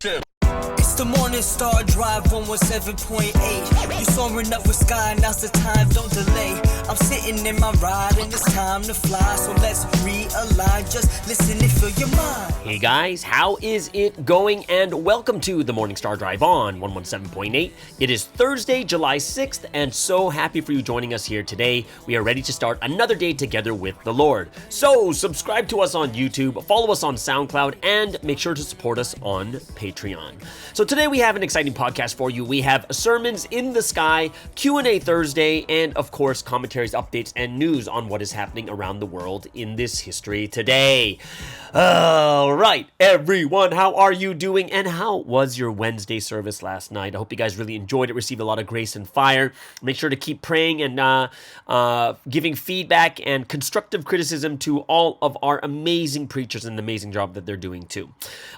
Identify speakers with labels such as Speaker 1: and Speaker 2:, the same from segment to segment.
Speaker 1: It's the Morning Star Drive 117.8. You soaring up with sky, now's the time, don't delay. I'm sitting in my ride and it's time to fly. So let's realign, just listen and fill your mind.
Speaker 2: Hey guys, how is it going? And welcome to the Morning Star Drive on 117.8. It is Thursday, July 6th, and so happy for you joining us here today. We are ready to start another day together with the Lord. So subscribe to us on YouTube, follow us on SoundCloud, and make sure to support us on Patreon. So today we have an exciting podcast for you. We have sermons in the sky, QNA Thursday, and of course commentaries, updates, and news on what is happening around the world in this history today. All right, everyone, how are you doing? And how was your Wednesday service last night? I hope you guys really enjoyed it, received a lot of grace and fire. Make sure to keep praying and giving feedback and constructive criticism to all of our amazing preachers and the amazing job that they're doing too.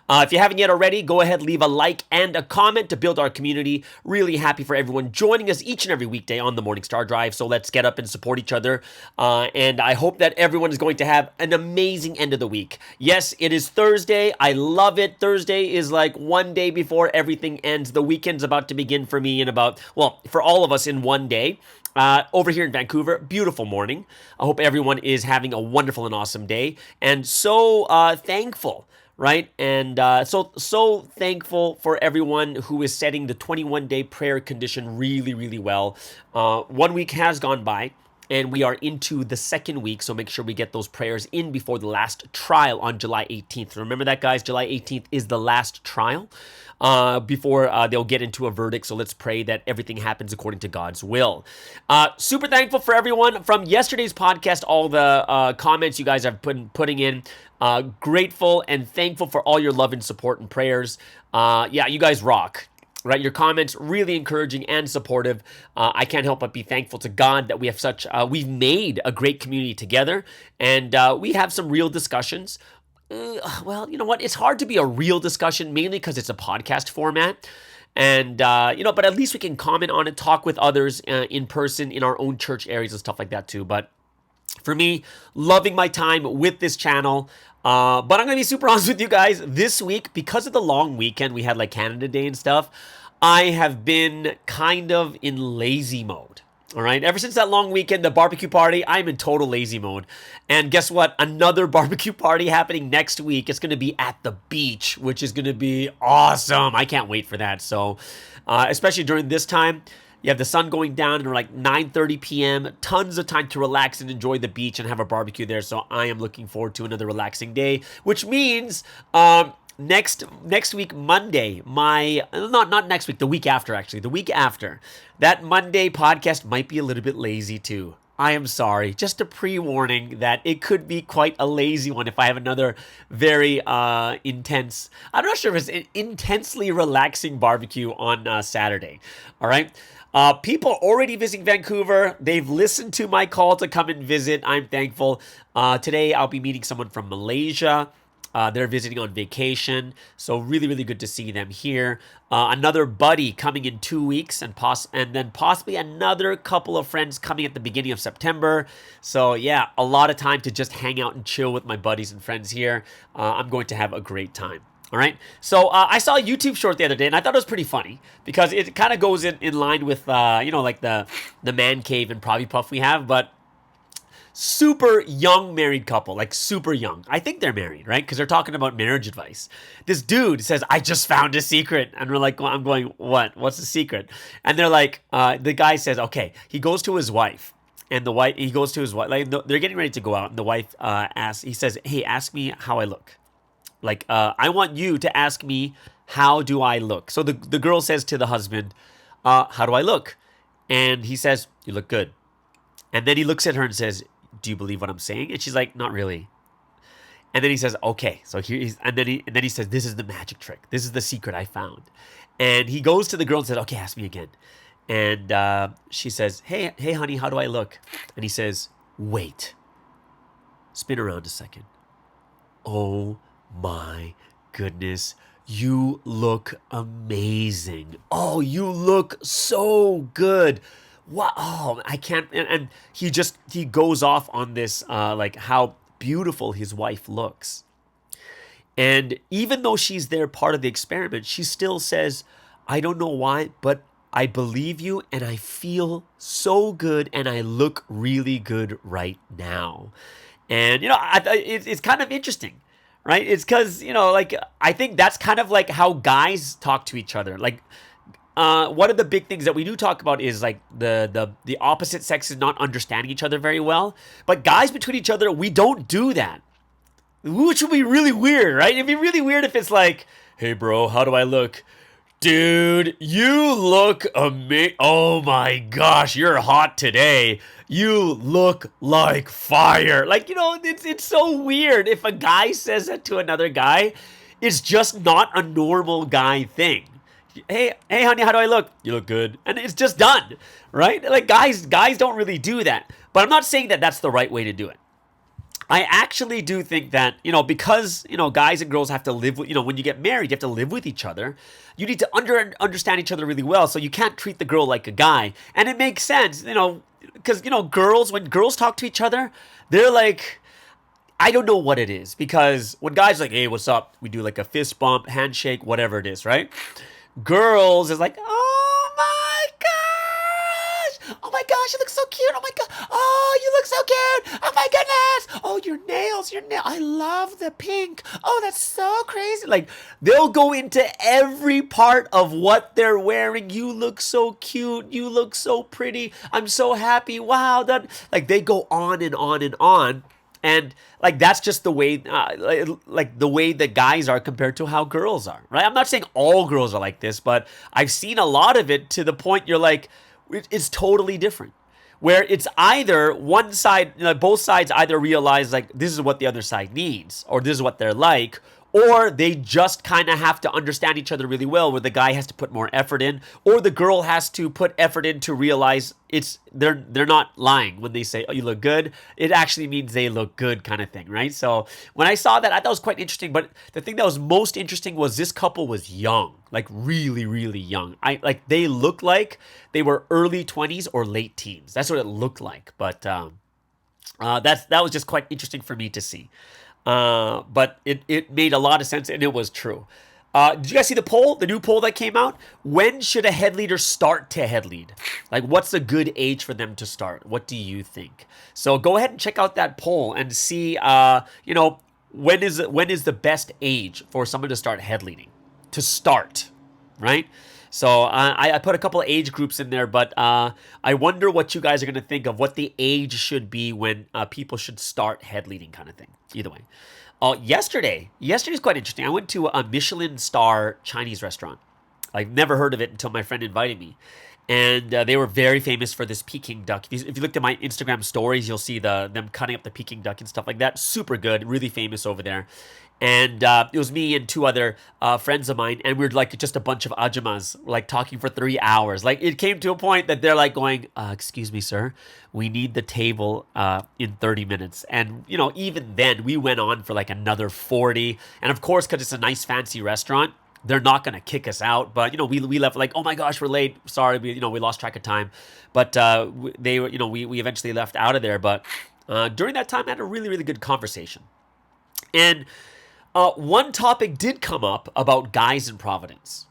Speaker 2: If you haven't yet already, go ahead, leave a like and a comment to build our community. Really happy for everyone joining us each and every weekday on the Morning Star Drive. So let's get up and support each other. And I hope that everyone is going to have an amazing end of the week. Yes, it is Thursday. I love it. Thursday is like one day before everything ends. The weekend's about to begin for me in about, well, for all of us in one day. Over here in Vancouver, beautiful morning. I hope everyone is having a wonderful and awesome day. And so thankful, right? And so thankful for everyone who is setting the 21-day prayer condition really, really well. 1 week has gone by, and we are into the second week, so make sure we get those prayers in before the last trial on July 18th. Remember that, guys? July 18th is the last trial before they'll get into a verdict, so let's pray that everything happens according to God's will. Super thankful for everyone from yesterday's podcast, all the comments you guys have been putting in. Grateful and thankful for all your love and support and prayers. Yeah, you guys rock. Right, your comments really encouraging and supportive. I can't help but be thankful to God that we have we've made a great community together, and we have some real discussions. Well, you know what? It's hard to be a real discussion, mainly because it's a podcast format. And, but at least we can comment on it, talk with others in person in our own church areas and stuff like that too. But for me, loving my time with this channel. But I'm going to be super honest with you guys. This week, because of the long weekend, we had like Canada Day and stuff, I have been kind of in lazy mode. All right. Ever since that long weekend, the barbecue party, I'm in total lazy mode. And guess what? Another barbecue party happening next week. It's going to be at the beach, which is going to be awesome. I can't wait for that. So, especially during this time, you have the sun going down at like 9:30 p.m. Tons of time to relax and enjoy the beach and have a barbecue there. So I am looking forward to another relaxing day, which means next week, Monday, not next week, the week after, actually. The week after. That Monday podcast might be a little bit lazy too. I am sorry. Just a pre-warning that it could be quite a lazy one if I have another very intense, I'm not sure if it's an intensely relaxing barbecue on Saturday. All right. People already visiting Vancouver. They've listened to my call to come and visit. I'm thankful. Today, I'll be meeting someone from Malaysia. They're visiting on vacation. So really, really good to see them here. Another buddy coming in 2 weeks and then possibly another couple of friends coming at the beginning of September. So yeah, a lot of time to just hang out and chill with my buddies and friends here. I'm going to have a great time. All right. So I saw a YouTube short the other day, and I thought it was pretty funny because it kind of goes in line with, like the man cave and Provipuff we have, but super young married couple, like super young. I think they're married, right? Because they're talking about marriage advice. This dude says, I just found a secret. And we're like, I'm going, what? What's the secret? And they're like, the guy says, okay, he goes to his wife. And he goes to his wife, like they're getting ready to go out. And the wife he says, hey, ask me how I look. Like, I want you to ask me, how do I look? So the girl says to the husband, how do I look? And he says, you look good. And then he looks at her and says, do you believe what I'm saying? And she's like, not really. And then he says, okay. So and then he says, this is the magic trick. This is the secret I found. And he goes to the girl and says, okay, ask me again. And she says, hey, honey, how do I look? And he says, wait. Spin around a second. Oh my goodness, you look amazing. Oh, you look so good. Wow. Oh, I can't. And he goes off on this, like how beautiful his wife looks. And even though she's there part of the experiment, she still says, I don't know why, but I believe you and I feel so good and I look really good right now. And, it's kind of interesting, right? It's because, like, I think that's kind of like how guys talk to each other. Like, one of the big things that we do talk about is like the opposite sex is not understanding each other very well. But guys between each other, we don't do that. Which would be really weird, right? It'd be really weird if it's like, hey bro, how do I look? Dude, you look amazing. Oh my gosh, you're hot today. You look like fire. Like, it's so weird if a guy says that to another guy. It's just not a normal guy thing. Hey honey, how do I look? You look good. And it's just done, right? Like guys don't really do that. But I'm not saying that that's the right way to do it. I actually do think that, because, guys and girls have to live with, when you get married, you have to live with each other. You need to understand each other really well. So you can't treat the girl like a guy. And it makes sense, because, girls, when girls talk to each other, they're like, I don't know what it is. Because when guys are like, hey, what's up? We do like a fist bump, handshake, whatever it is, right? Girls is like, oh my gosh, you look so cute. Oh my god, oh, you look so cute. Oh my goodness. Oh, your nails. I love the pink. Oh, that's so crazy. Like, they'll go into every part of what they're wearing. You look so cute. You look so pretty. I'm so happy. Wow, that, like, they go on and on and on. And like that's just the way, like the way that guys are compared to how girls are, right? I'm not saying all girls are like this, but I've seen a lot of it to the point you're like, it's totally different. Where it's either one side, both sides either realize like this is what the other side needs, or this is what they're like, or they just kind of have to understand each other really well, where the guy has to put more effort in, or the girl has to put effort in to realize they're not lying when they say, oh, you look good. It actually means they look good, kind of thing, right? So when I saw that, I thought it was quite interesting. But the thing that was most interesting was this couple was young, like really, really young. They looked like they were early 20s or late teens. That's what it looked like. But that was just quite interesting for me to see. But it made a lot of sense, and it was true. Did you guys see the new poll that came out? When should a head leader start to head lead? Like, what's a good age for them to start? What do you think? So go ahead and check out that poll and see, when is the best age for someone to start head leading? To start, right? So I put a couple of age groups in there, but I wonder what you guys are going to think of what the age should be when people should start head leading, kind of thing. Either way. Yesterday's quite interesting. I went to a Michelin star Chinese restaurant. I've never heard of it until my friend invited me. And they were very famous for this Peking duck. If you looked at my Instagram stories, you'll see them cutting up the Peking duck and stuff like that. Super good, really famous over there. And it was me and two other friends of mine, and we were like just a bunch of ajumas, like talking for 3 hours. Like it came to a point that they're like going, excuse me, sir, we need the table in 30 minutes. And, even then we went on for like another 40. And of course, because it's a nice fancy restaurant, they're not going to kick us out. But, we left like, oh my gosh, we're late. Sorry, we lost track of time. But we eventually left out of there. But during that time, I had a really, really good conversation. And one topic did come up about guys in Providence,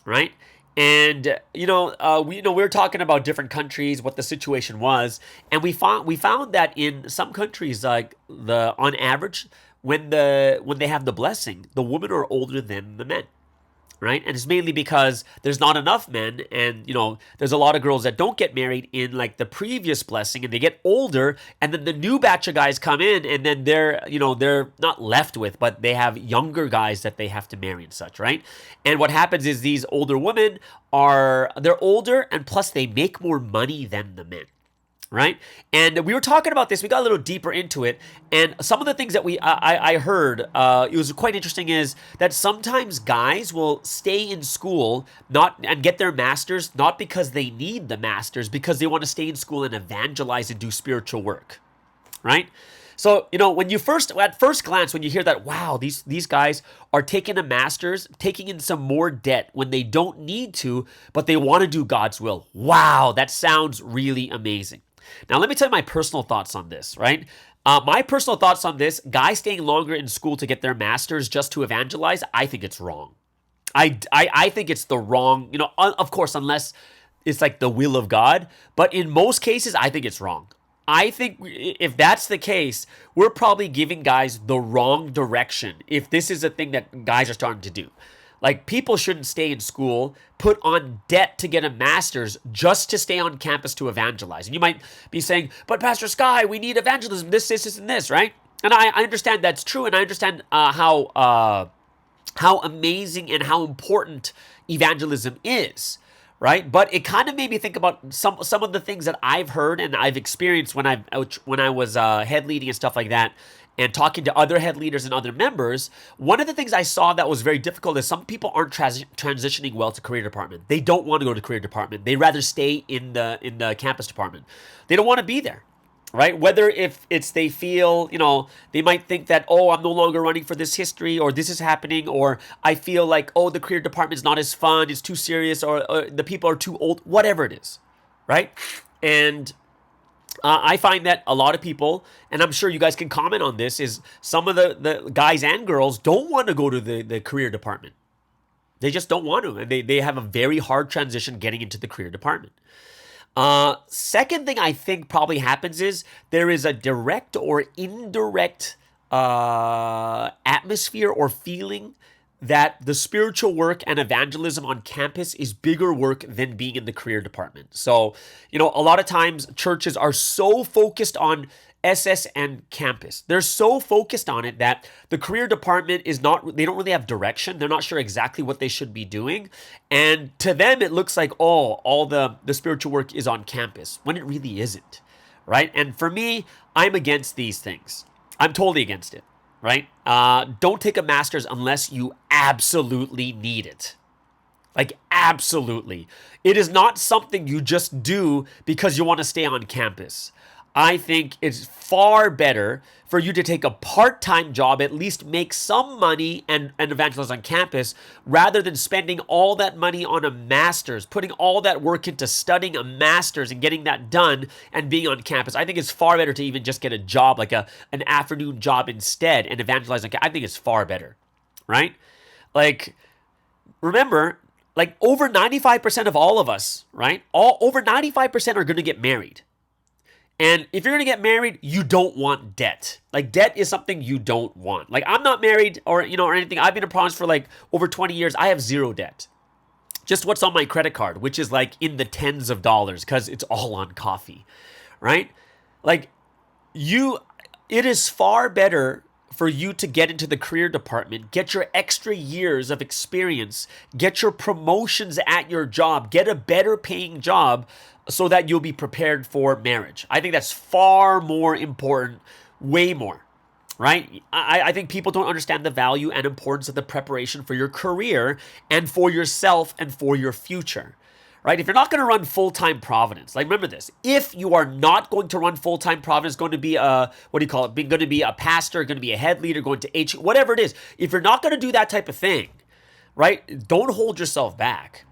Speaker 2: right? And we were talking about different countries, what the situation was, and we found that in some countries, like on average, when they have the blessing, the women are older than the men. Right? And it's mainly because there's not enough men, and there's a lot of girls that don't get married in like the previous blessing, and they get older, and then the new batch of guys come in, and then they're not left with, but they have younger guys that they have to marry and such, right? And what happens is these older women they're older, and plus they make more money than the men. Right? And we were talking about this. We got a little deeper into it. And some of the things that I heard, it was quite interesting, is that sometimes guys will stay in school and get their masters, not because they need the masters, because they want to stay in school and evangelize and do spiritual work. Right? So, when at first glance, when you hear that, wow, these guys are taking a master's, taking in some more debt when they don't need to, but they want to do God's will. Wow, that sounds really amazing. Now, let me tell you my personal thoughts on this, right? My personal thoughts on this, guys staying longer in school to get their master's just to evangelize, I think it's wrong. I think it's the wrong, of course, unless it's like the will of God. But in most cases, I think it's wrong. I think if that's the case, we're probably giving guys the wrong direction if this is a thing that guys are starting to do. Like, people shouldn't stay in school, put on debt to get a master's just to stay on campus to evangelize. And you might be saying, but Pastor Sky, we need evangelism, this, and this, right? And I understand that's true, and I understand how amazing and how important evangelism is, right? But it kind of made me think about some of the things that I've heard and I've experienced when I was head leading and stuff like that, and talking to other head leaders and other members. One of the things I saw that was very difficult is some people aren't transitioning well to career department. They don't want to go to career department. They rather stay in the campus department. They don't want to be there, right? Whether if it's they feel, they might think that, oh, I'm no longer running for this history, or this is happening, or I feel like, oh, the career department is not as fun, it's too serious, or the people are too old, whatever it is, right? And I find that a lot of people, and I'm sure you guys can comment on this, is some of the guys and girls don't want to go to the career department. They just don't want to, and they have a very hard transition getting into the career department. Second thing I think probably happens is there is a direct or indirect atmosphere or feeling that the spiritual work and evangelism on campus is bigger work than being in the career department. So, a lot of times churches are so focused on SS and campus. They're so focused on it that the career department they don't really have direction. They're not sure exactly what they should be doing. And to them, it looks like, all the spiritual work is on campus, when it really isn't, right? And for me, I'm against these things. I'm totally against it, right? Don't take a master's unless you absolutely need it. Like, absolutely. It is not something you just do because you want to stay on campus. I think it's far better for you to take a part-time job, at least make some money and evangelize on campus, rather than spending all that money on a master's, putting all that work into studying a master's and getting that done and being on campus. I think it's far better to even just get a job, like an afternoon job instead, and evangelize on campus. I think it's far better, right? Like, remember, like, over 95% of all of us, right? Over 95% are going to get married. And if you're going to get married, you don't want debt. Like, debt is something you don't want. Like, I'm not married or anything. I've been in Providence for like over 20 years. I have zero debt. Just what's on my credit card, which is like in the tens of dollars because it's all on coffee, right? Like, it is far better for you to get into the career department, get your extra years of experience, get your promotions at your job, get a better paying job, so that you'll be prepared for marriage. I think that's far more important, way more, right? I think people don't understand the value and importance of the preparation for your career and for yourself and for your future, right? If you're not going to run full-time Providence, like, remember this, if you are not going to run full-time Providence, going to be going to be a pastor, going to be a head leader, going to whatever it is, if you're not going to do that type of thing, right, don't hold yourself back.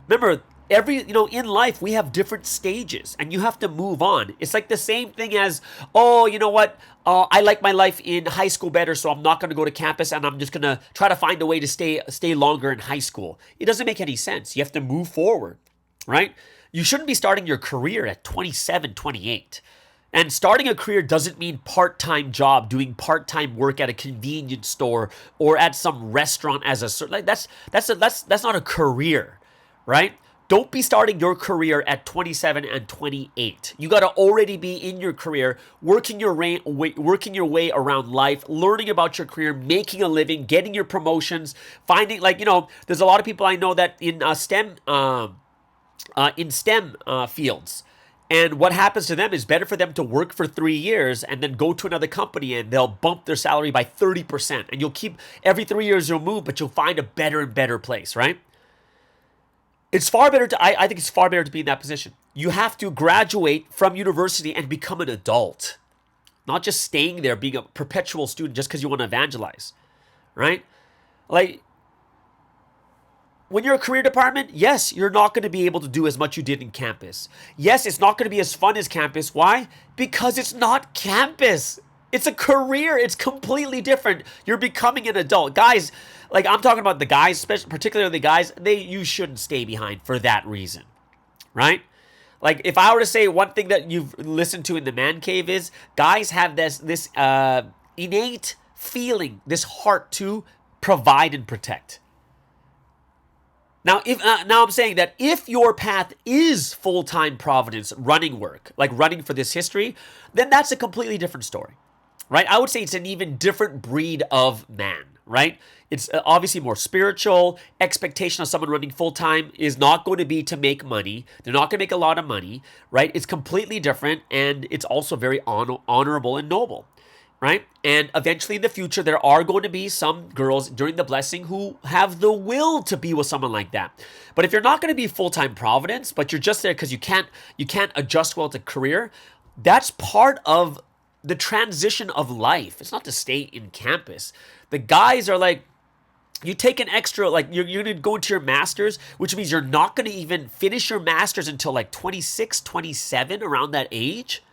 Speaker 2: Remember, in life, we have different stages and you have to move on. It's like the same thing as, I like my life in high school better, so I'm not going to go to campus and I'm just going to try to find a way to stay longer in high school. It doesn't make any sense. You have to move forward, right? You shouldn't be starting your career at 27, 28. And starting a career doesn't mean part-time job, doing part-time work at a convenience store or at some restaurant that's not a career, right? Don't be starting your career at 27 and 28. You got to already be in your career, working your way around life, learning about your career, making a living, getting your promotions, finding, there's a lot of people I know that in STEM fields. And what happens to them is better for them to work for 3 years and then go to another company and they'll bump their salary by 30%. And you'll keep, every 3 years you'll move, but you'll find a better and better place, right? It's far better I think it's far better to be in that position. You have to graduate from university and become an adult, not just staying there being a perpetual student just because you want to evangelize, right? Like, when you're a career department, yes, you're not going to be able to do as much you did in campus. Yes, it's not going to be as fun as campus. Why? Because it's not campus. It's a career. It's completely different. You're becoming an adult. Guys, like I'm talking about the guys, especially particularly the guys, you shouldn't stay behind for that reason, right? Like if I were to say one thing that you've listened to in the man cave is guys have this innate feeling, this heart to provide and protect. Now, now I'm saying that if your path is full-time Providence running work, like running for this history, then that's a completely different story, right? I would say it's an even different breed of man, right? It's obviously more spiritual. Expectation of someone running full-time is not going to be to make money. They're not going to make a lot of money, right? It's completely different, and it's also very honorable and noble. Right? And eventually in the future, there are going to be some girls during the blessing who have the will to be with someone like that. But if you're not going to be full-time Providence, but you're just there because you can't adjust well to career, that's part of the transition of life. It's not to stay in campus. The guys are like, you take an extra, like you're going to go into your master's, which means you're not going to even finish your master's until like 26, 27, around that age.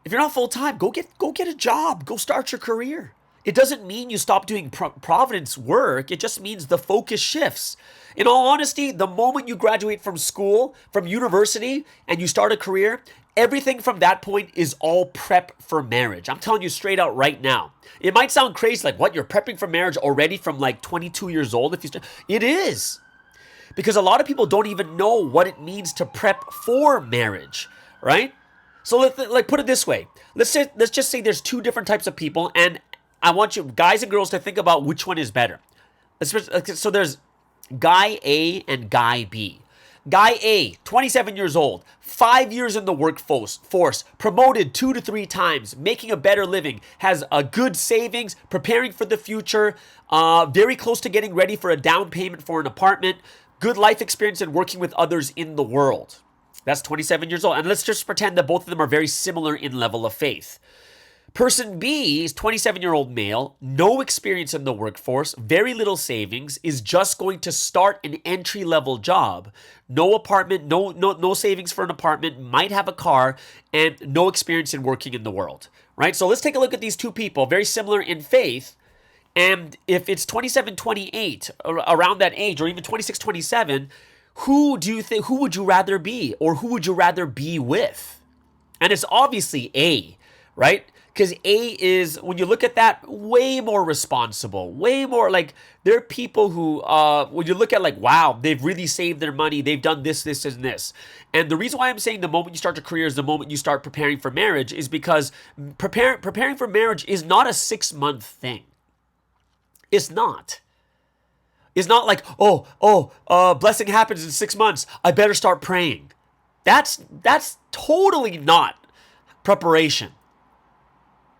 Speaker 2: If you're not full-time, go get a job. Go start your career. It doesn't mean you stop doing Providence work. It just means the focus shifts. In all honesty, the moment you graduate from school, from university, and you start a career, everything from that point is all prep for marriage. I'm telling you straight out right now. It might sound crazy, like, what, you're prepping for marriage already from like 22 years old? It is. Because a lot of people don't even know what it means to prep for marriage, right? So like put it this way. Let's just say there's two different types of people, and I want you guys and girls to think about which one is better. So there's guy A and guy B. Guy A, 27 years old, 5 years in the workforce, promoted 2 to 3 times, making a better living, has a good savings, preparing for the future, very close to getting ready for a down payment for an apartment, good life experience and working with others in the world. That's 27 years old. And let's just pretend that both of them are very similar in level of faith. Person B is 27-year-old male, no experience in the workforce, very little savings, is just going to start an entry-level job. No apartment, no savings for an apartment, might have a car, and no experience in working in the world. Right? So let's take a look at these two people, very similar in faith. And if it's 27, 28, around that age, or even 26, 27, who would you rather be, or who would you rather be with? And it's obviously A, right? Because A is, when you look at that, way more responsible, way more like, there are people who, when you look at like, wow, they've really saved their money, they've done this, this, and this. And the reason why I'm saying the moment you start your career is the moment you start preparing for marriage is because preparing for marriage is not a 6-month thing. It's not. It's not like, blessing happens in 6 months, I better start praying. That's totally not preparation.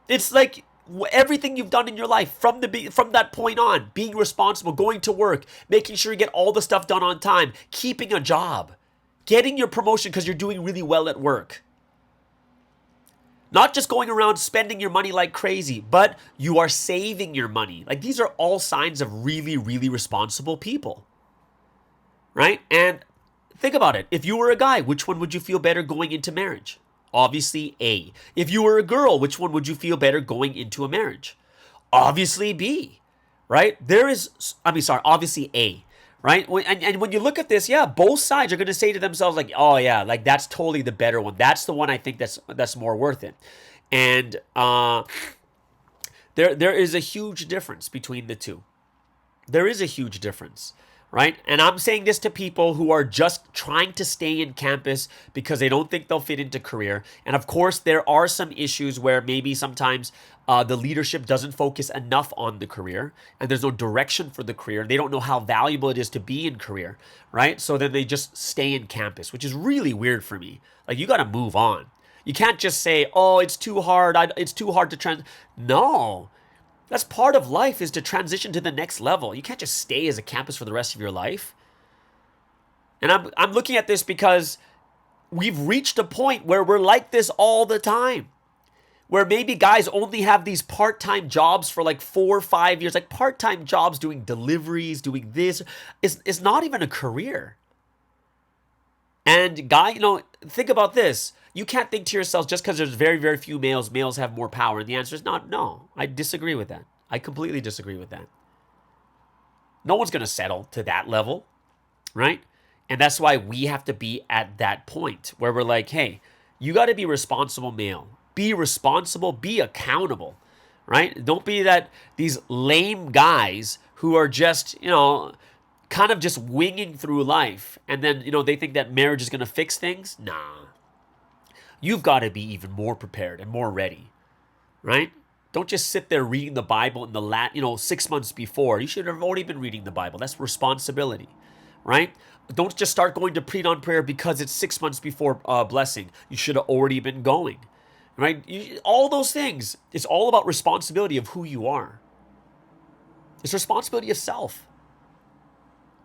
Speaker 2: It's like everything you've done in your life from that point on, being responsible, going to work, making sure you get all the stuff done on time, keeping a job, getting your promotion because you're doing really well at work. Not just going around spending your money like crazy, but you are saving your money. Like, these are all signs of really, really responsible people, right? And think about it. If you were a guy, which one would you feel better going into marriage? Obviously A. If you were a girl, which one would you feel better going into a marriage? Obviously B, right? Obviously A, right? And when you look at this, yeah, both sides are going to say to themselves like, oh yeah, like that's totally the better one. That's the one I think that's more worth it. And there is a huge difference between the two. There is a huge difference. Right? And I'm saying this to people who are just trying to stay in campus because they don't think they'll fit into career. And of course, there are some issues where maybe sometimes the leadership doesn't focus enough on the career and there's no direction for the career. They don't know how valuable it is to be in career, right? So then they just stay in campus, which is really weird for me. Like, you got to move on. You can't just say, oh, it's too hard. It's too hard to No. That's part of life, is to transition to the next level. You can't just stay as a campus for the rest of your life. And I'm looking at this because we've reached a point where we're like this all the time. Where maybe guys only have these part-time jobs for like 4 or 5 years. Like part-time jobs doing deliveries, doing this. It's not even a career. And think about this. You can't think to yourself just because there's very, very few males have more power. And the answer is not, no. I disagree with that. I completely disagree with that. No one's going to settle to that level, right? And that's why we have to be at that point where we're like, hey, you got to be responsible male. Be responsible, be accountable, right? Don't be these lame guys who are just, kind of just winging through life. And then, they think that marriage is going to fix things. Nah. You've got to be even more prepared and more ready, right? Don't just sit there reading the Bible in the 6 months before. You should have already been reading the Bible. That's responsibility, right? Don't just start going to pre-dawn prayer because it's 6 months before blessing. You should have already been going, right? All those things. It's all about responsibility of who you are. It's responsibility of self,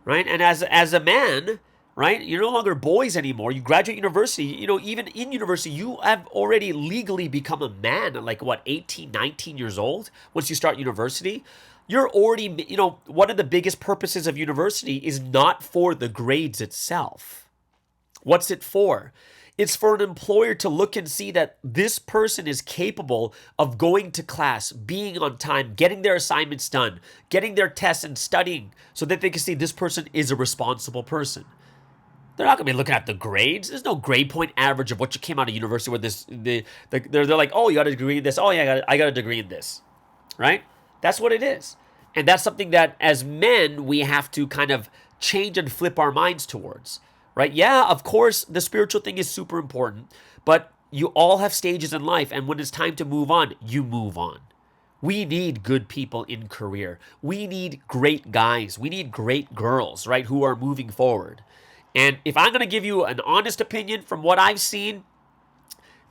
Speaker 2: right? And as a man, right, you're no longer boys anymore. You graduate university. Even in university, you have already legally become a man at 18, 19 years old. Once you start university, you're already, one of the biggest purposes of university is not for the grades itself. What's it for? It's for an employer to look and see that this person is capable of going to class, being on time, getting their assignments done, getting their tests and studying so that they can see this person is a responsible person. They're not going to be looking at the grades. There's no grade point average of what you came out of university with they're like, oh, you got a degree in this. Oh, yeah, I got a degree in this, right? That's what it is. And that's something that as men, we have to kind of change and flip our minds towards, right? Yeah, of course, the spiritual thing is super important, but you all have stages in life. And when it's time to move on, you move on. We need good people in career. We need great guys. We need great girls, right, who are moving forward. And if I'm going to give you an honest opinion from what I've seen,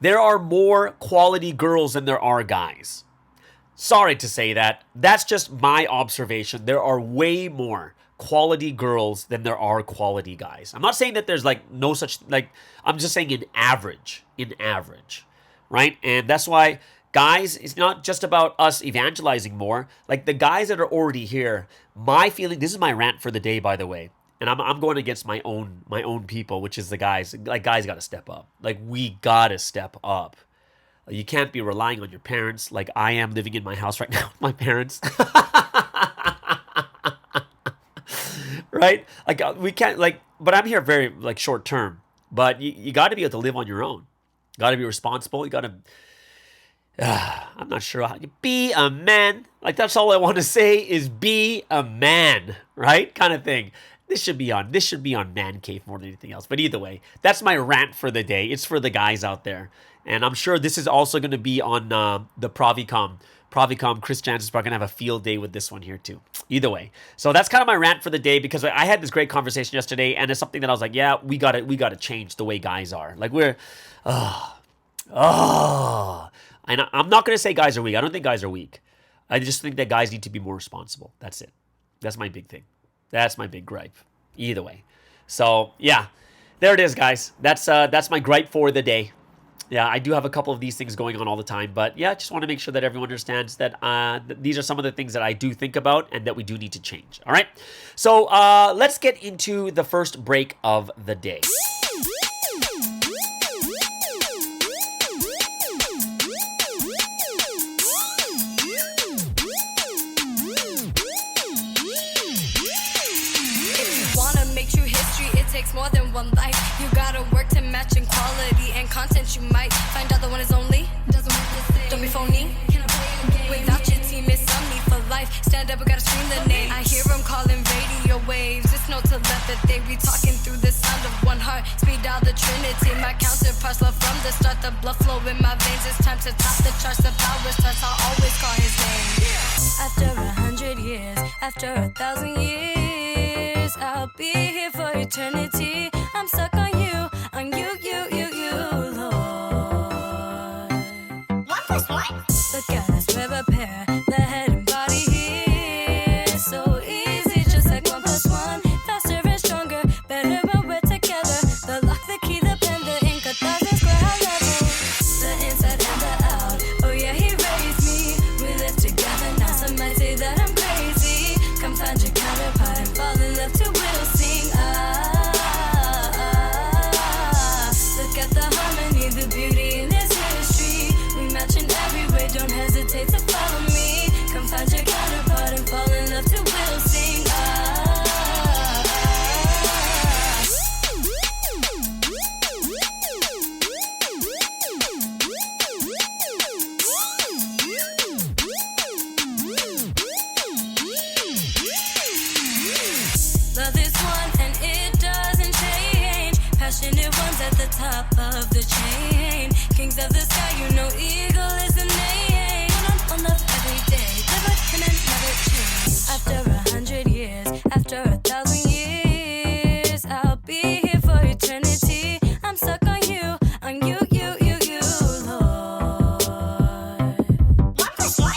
Speaker 2: there are more quality girls than there are guys. Sorry to say that. That's just my observation. There are way more quality girls than there are quality guys. I'm not saying that there's no such, I'm just saying in average, right? And that's why, guys, it's not just about us evangelizing more. The guys that are already here, my feeling, this is my rant for the day, by the way. And I'm going against my own people, which is the guys. Guys got to step up. We got to step up. You can't be relying on your parents like I am living in my house right now with my parents. Right? We can't, but I'm here very, short term. But you got to be able to live on your own. Got to be responsible. You got to, I'm not sure how you be a man. That's all I want to say is be a man, right? Kind of thing. This should be on Man Cave more than anything else. But either way, that's my rant for the day. It's for the guys out there. And I'm sure this is also going to be on the Provicom. Chris Jansen's probably going to have a field day with this one here too. Either way. So that's kind of my rant for the day because I had this great conversation yesterday and it's something that I was like, yeah, we got to change the way guys are. And I'm not going to say guys are weak. I don't think guys are weak. I just think that guys need to be more responsible. That's it. That's my big thing. That's my big gripe. Either way. So, yeah. There it is, guys. That's my gripe for the day. Yeah, I do have a couple of these things going on all the time. But, yeah, just want to make sure that everyone understands that these are some of the things that I do think about and that we do need to change. All right? So, let's get into the first break of the day.
Speaker 3: Takes more than one life. You gotta work to match in quality and content. You might find out the one is only doesn't work the same. Don't be phony. Can I play a game? Without your team, it's on me for life. Stand up, we gotta scream the name. I hear them calling radio waves. It's no telepathy. We talking through the sound of one heart. Speed out the Trinity. My counterparts love from the start. The blood flow in my veins. It's time to top the charts. The power starts. I'll always call his name. After 100 years, after 1,000 years, I'll be here for eternity. I'm stuck on you, Lord.
Speaker 4: 1 + 1.
Speaker 3: Look at us, we're a pair, the head and body here. So easy, just like 1 + 1. Faster and stronger, better when we're together. The lock, the key, the pen, the ink, 1,000 square high level. The inside and the out, oh yeah, he raised me. We live together now, some might say that I'm crazy. Come find your counterpart and fall in love too, we'll sing. at the top of the chain. Kings of the sky, you know eagle is the name. On love every day, live with him and never change. After 100 years, after 1,000 years, I'll be here for eternity. I'm stuck on you, Lord.
Speaker 4: 1 plus 1.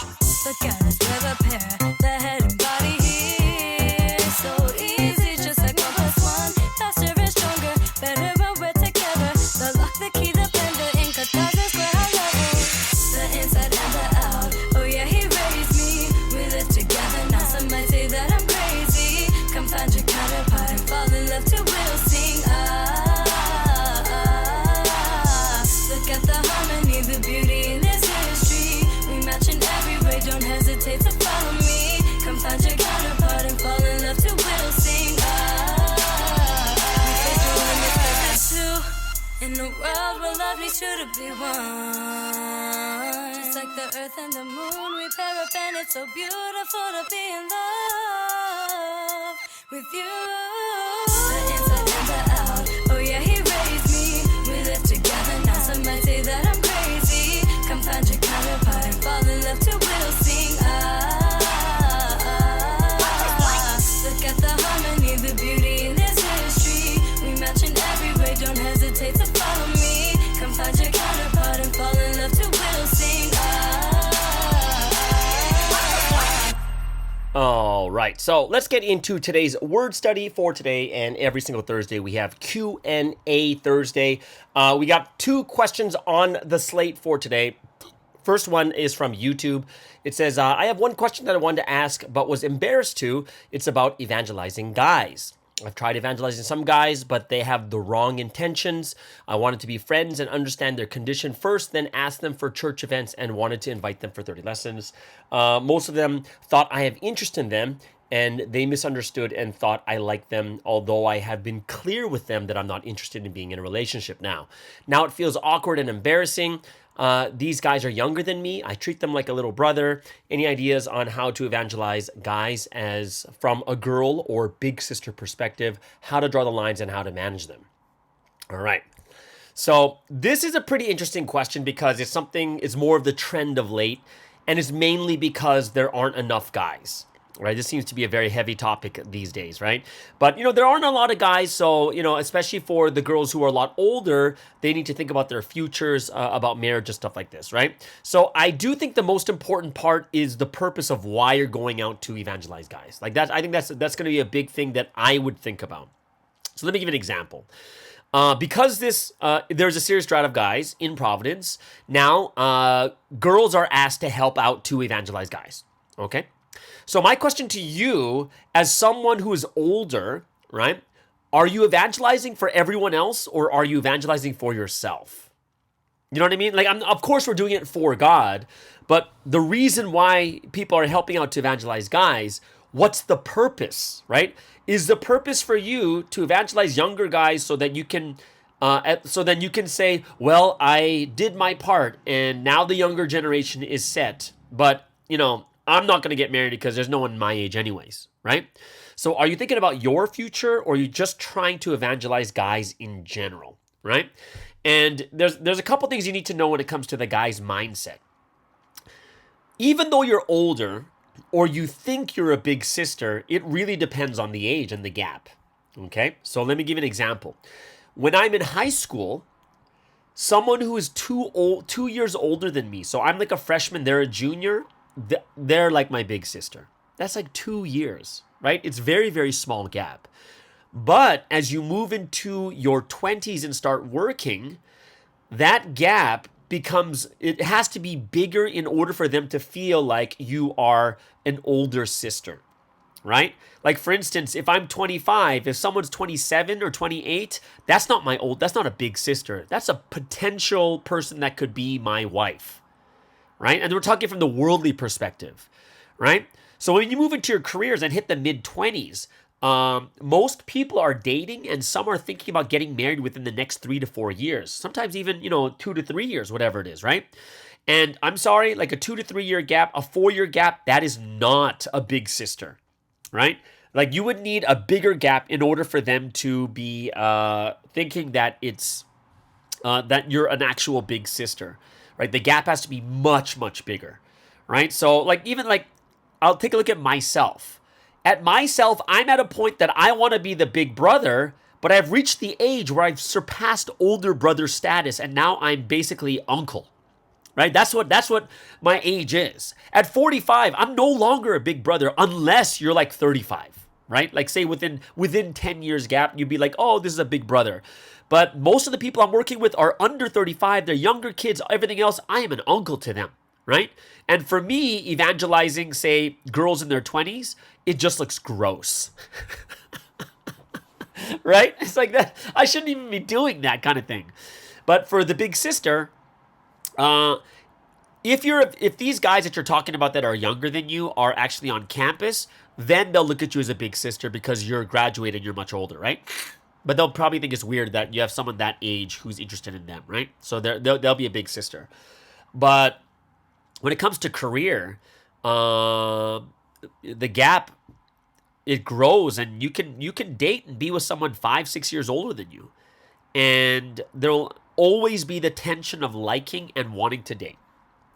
Speaker 3: Look at us, we're a pair, the head and body here. So easy, just like 1 plus 1. Faster and stronger, better when we're together. The lock, the key, the pen, the ink, a thousand square high level. The inside and the out, oh yeah, he raised me. We live together now, some might say that I'm crazy. Come find your counterpart and fall in love too, we'll sing. Look at the harmony, the beauty in this history. We match in every way, don't hesitate to follow me. Come find your counterpart and fall in love too, we'll sing. We face no limits, but that's two. In a world where love needs two to be one. Just like the earth and the moon, we pair up and it's so beautiful to be in love with you. The inside and the out, oh yeah, he raised me. We live together now, some might say that I'm crazy. Come find your counterpart and fall in love too, we'll sing. Look at the harmony, the beauty in this history. We match in every way, don't hesitate to follow me. Come find your counterpart and fall in love too, we'll sing.
Speaker 2: All right, so let's get into today's word study for today. And every single Thursday, we have QNA Thursday. We got 2 questions on the slate for today. First one is from YouTube. It says, I have one question that I wanted to ask, but was embarrassed to. It's about evangelizing guys. I've tried evangelizing some guys, but they have the wrong intentions. I wanted to be friends and understand their condition first, then ask them for church events and wanted to invite them for 30 lessons. Most of them thought I have interest in them, and they misunderstood and thought I like them, although I have been clear with them that I'm not interested in being in a relationship now. Now it feels awkward and embarrassing. These guys are younger than me. I treat them like a little brother. Any ideas on how to evangelize guys as from a girl or big sister perspective, how to draw the lines and how to manage them? All right. So this is a pretty interesting question because it's more of the trend of late, and it's mainly because there aren't enough guys. Right, this seems to be a very heavy topic these days, right? But, there aren't a lot of guys, so, especially for the girls who are a lot older, they need to think about their futures, about marriage and stuff like this, right? So I do think the most important part is the purpose of why you're going out to evangelize guys. Like that, I think that's going to be a big thing that I would think about. So let me give you an example. Because there's a serious drought of guys in Providence, now girls are asked to help out to evangelize guys, okay? So my question to you, as someone who is older, right, are you evangelizing for everyone else or are you evangelizing for yourself? You know what I mean? Like, of course, we're doing it for God, but the reason why people are helping out to evangelize guys, what's the purpose, right? Is the purpose for you to evangelize younger guys so that you can say, well, I did my part and now the younger generation is set, but, I'm not going to get married because there's no one my age anyways, right? So are you thinking about your future or are you just trying to evangelize guys in general, right? And there's a couple things you need to know when it comes to the guy's mindset. Even though you're older or you think you're a big sister, it really depends on the age and the gap, okay? So let me give you an example. When I'm in high school, someone who is 2 years older than me, so I'm like a freshman, they're a junior, they're like my big sister. That's like 2 years, right? It's very, very small gap. But as you move into your 20s and start working, that gap it has to be bigger in order for them to feel like you are an older sister, right? Like for instance, if I'm 25, if someone's 27 or 28, that's not a big sister. That's a potential person that could be my wife. Right? And we're talking from the worldly perspective, right? So when you move into your careers and hit the mid-20s, most people are dating and some are thinking about getting married within the next 3 to 4 years. Sometimes even, 2 to 3 years, whatever it is, right? And I'm sorry, like a 2 to 3 year gap, a 4-year gap, that is not a big sister, right? Like you would need a bigger gap in order for them to be thinking that it's that you're an actual big sister, right? The gap has to be much, much bigger, right? So like even like I'll take a look at myself. At myself, I'm at a point that I want to be the big brother, but I've reached the age where I've surpassed older brother status, and now I'm basically uncle, right? That's what my age is. At 45, I'm no longer a big brother unless you're like 35, right? Like say within 10 years gap, you'd be like, oh, this is a big brother. But most of the people I'm working with are under 35. They're younger kids, everything else. I am an uncle to them, right? And for me, evangelizing, say, girls in their 20s, it just looks gross. Right? It's like that. I shouldn't even be doing that kind of thing. But for the big sister, if these guys that you're talking about that are younger than you are actually on campus, then they'll look at you as a big sister because you're graduated, you're much older, right? But they'll probably think it's weird that you have someone that age who's interested in them, right? So they'll be a big sister. But when it comes to career, the gap, it grows, and you can date and be with someone 5-6 years older than you, and there'll always be the tension of liking and wanting to date,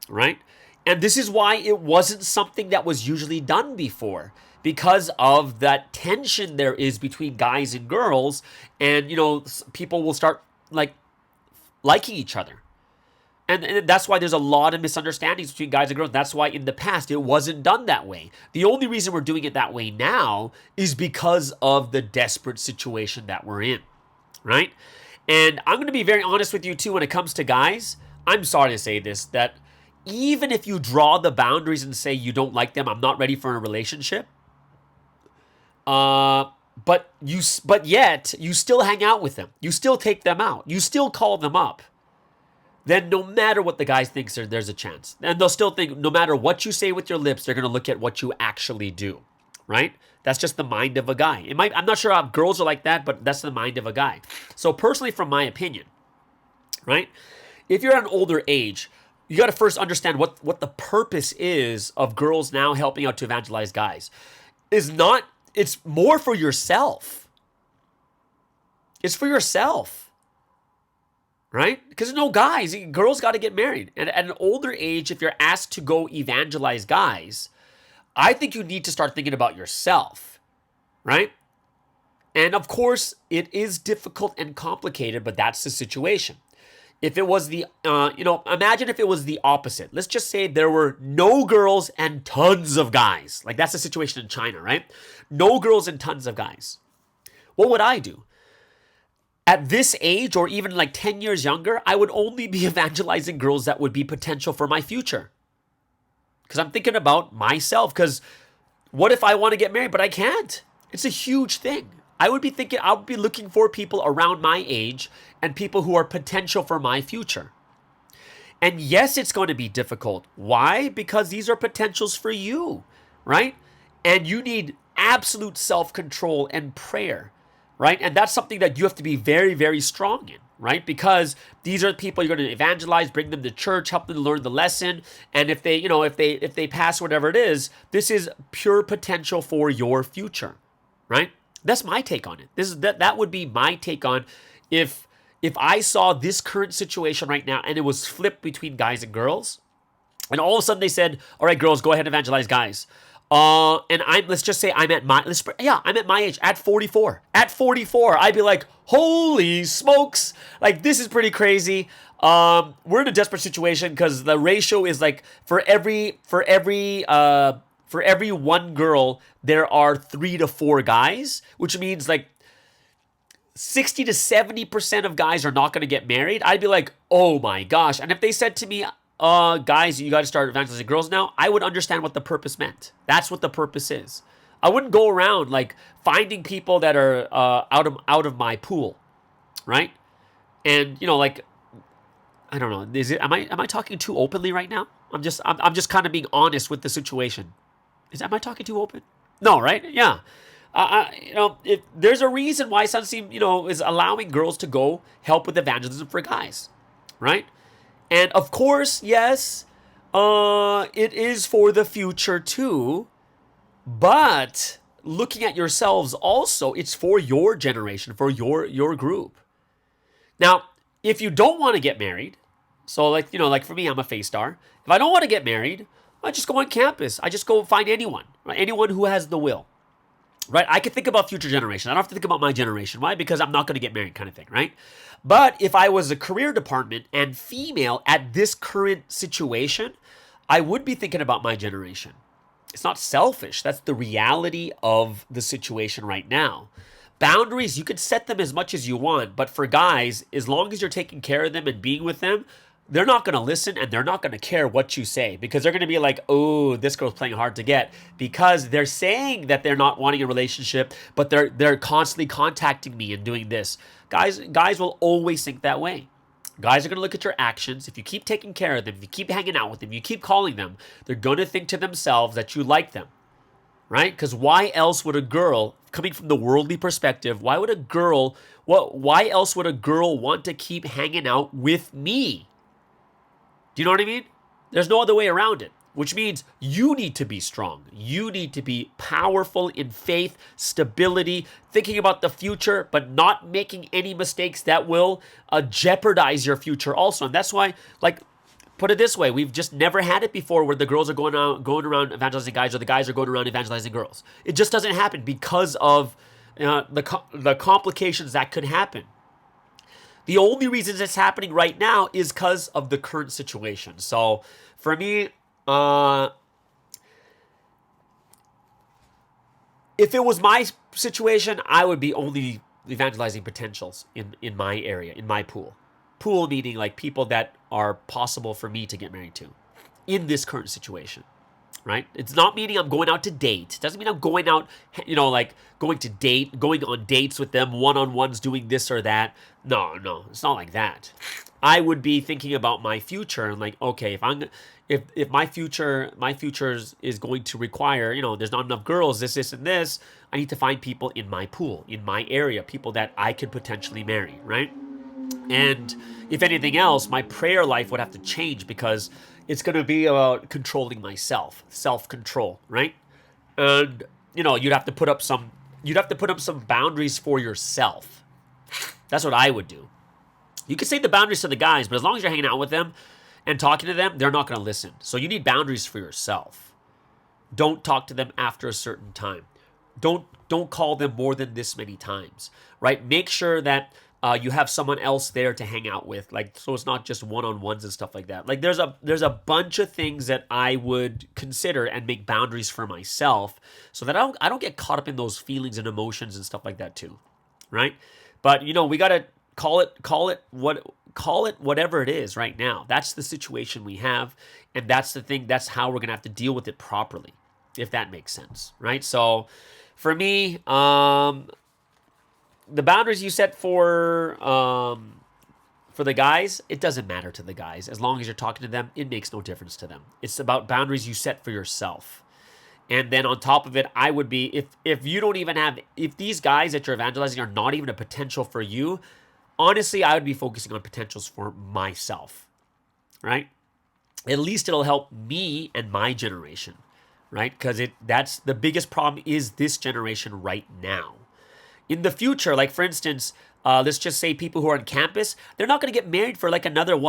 Speaker 2: right? And this is why it wasn't something that was usually done before, because of that tension there is between guys and girls, and people will start like liking each other. And that's why there's a lot of misunderstandings between guys and girls. That's why in the past it wasn't done that way. The only reason we're doing it that way now is because of the desperate situation that we're in, right? And I'm going to be very honest with you too when it comes to guys. I'm sorry to say this, that even if you draw the boundaries and say you don't like them, I'm not ready for a relationship, but yet you still hang out with them. You still take them out. You still call them up. Then no matter what the guy thinks, there's a chance. And they'll still think, no matter what you say with your lips, they're going to look at what you actually do, right? That's just the mind of a guy. I'm not sure how girls are like that, but that's the mind of a guy. So personally, from my opinion, right? If you're at an older age, you got to first understand what the purpose is of girls now helping out to evangelize guys. It's more for yourself. It's for yourself. Right? Because no guys, girls got to get married. And at an older age, if you're asked to go evangelize guys, I think you need to start thinking about yourself, right? And of course, it is difficult and complicated, but that's the situation. If it was imagine if it was the opposite. Let's just say there were no girls and tons of guys. Like that's the situation in China, right? No girls and tons of guys. What would I do? At this age, or even like 10 years younger, I would only be evangelizing girls that would be potential for my future. Because I'm thinking about myself. Because what if I want to get married, but I can't? It's a huge thing. I would be looking for people around my age and people who are potential for my future. And yes, it's going to be difficult. Why? Because these are potentials for you, right? And you need absolute self-control and prayer. Right? And that's something that you have to be very, very strong in, right? Because these are people you're going to evangelize, bring them to church, help them to learn the lesson. And if they pass whatever it is, this is pure potential for your future, right? That's my take on it. That would be my take on if I saw this current situation right now and it was flipped between guys and girls, and all of a sudden they said, all right, girls, go ahead and evangelize guys. And let's just say I'm at my age, at 44. At 44, I'd be like, holy smokes, like this is pretty crazy. We're in a desperate situation because the ratio is like for every one girl, there are 3 to 4 guys, which means like 60 to 70% of guys are not going to get married. I'd be like, oh my gosh. And if they said to me, guys, you got to start evangelizing girls now, I would understand what the purpose meant. That's what the purpose is. I wouldn't go around like finding people that are out of my pool, right? And like I don't know, am I talking too openly right now? I'm just kind of being honest with the situation. Am I talking too open? No, right? Yeah. If there's a reason why Sunseam, is allowing girls to go help with evangelism for guys, right? And of course, yes, it is for the future too, but looking at yourselves also, it's for your generation, for your group. Now, if you don't want to get married, so like, like for me, I'm a face star. If I don't want to get married, I just go on campus. I just go find anyone, right? Anyone who has the will, right? I could think about future generations. I don't have to think about my generation. Why? Because I'm not going to get married kind of thing, right? But if I was a career department and female at this current situation, I would be thinking about my generation. It's not selfish. That's the reality of the situation right now. Boundaries, you can set them as much as you want, but for guys, as long as you're taking care of them and being with them, they're not going to listen and they're not going to care what you say because they're going to be like, oh, this girl's playing hard to get, because they're saying that they're not wanting a relationship, but they're constantly contacting me and doing this. Guys will always think that way. Guys are going to look at your actions. If you keep taking care of them, if you keep hanging out with them, you keep calling them, they're going to think to themselves that you like them, right? Because why else would a girl, coming from the worldly perspective, why else would a girl want to keep hanging out with me? Do you know what I mean? There's no other way around it, which means you need to be strong. You need to be powerful in faith, stability, thinking about the future, but not making any mistakes that will jeopardize your future also. And that's why, like, put it this way, we've just never had it before where the girls are going around evangelizing guys or the guys are going around evangelizing girls. It just doesn't happen because of the complications that could happen. The only reason it's happening right now is because of the current situation. So for me, if it was my situation, I would be only evangelizing potentials in my area, in my pool. Pool meaning like people that are possible for me to get married to in this current situation. Right? It's not meaning I'm going out to date. It doesn't mean I'm going out, like going on dates with them, one-on-ones, doing this or that. No, it's not like that. I would be thinking about my future and like, okay, if my future is going to require, there's not enough girls, this, and this, I need to find people in my pool, in my area, people that I could potentially marry, right? And if anything else, my prayer life would have to change because it's going to be about controlling myself, self-control, right? And you'd have to put up some boundaries for yourself. That's what I would do. You could say the boundaries to the guys, but as long as you're hanging out with them and talking to them, they're not going to listen. So you need boundaries for yourself. Don't talk to them after a certain time. Don't call them more than this many times, right? Make sure that you have someone else there to hang out with, like, so it's not just one-on-ones and stuff like that. Like there's a bunch of things that I would consider and make boundaries for myself so that I don't get caught up in those feelings and emotions and stuff like that too, right? But we got to call it whatever it is right now. That's the situation we have, and that's the thing. That's how we're gonna have to deal with it properly, if that makes sense, right? So for me, the boundaries you set for the guys, it doesn't matter to the guys. As long as you're talking to them, it makes no difference to them. It's about boundaries you set for yourself. And then on top of it, I would be, if these guys that you're evangelizing are not even a potential for you, honestly, I would be focusing on potentials for myself, right? At least it'll help me and my generation, right? Because that's the biggest problem is this generation right now. In the future, like for instance, let's just say people who are on campus, they're not going to get married for like another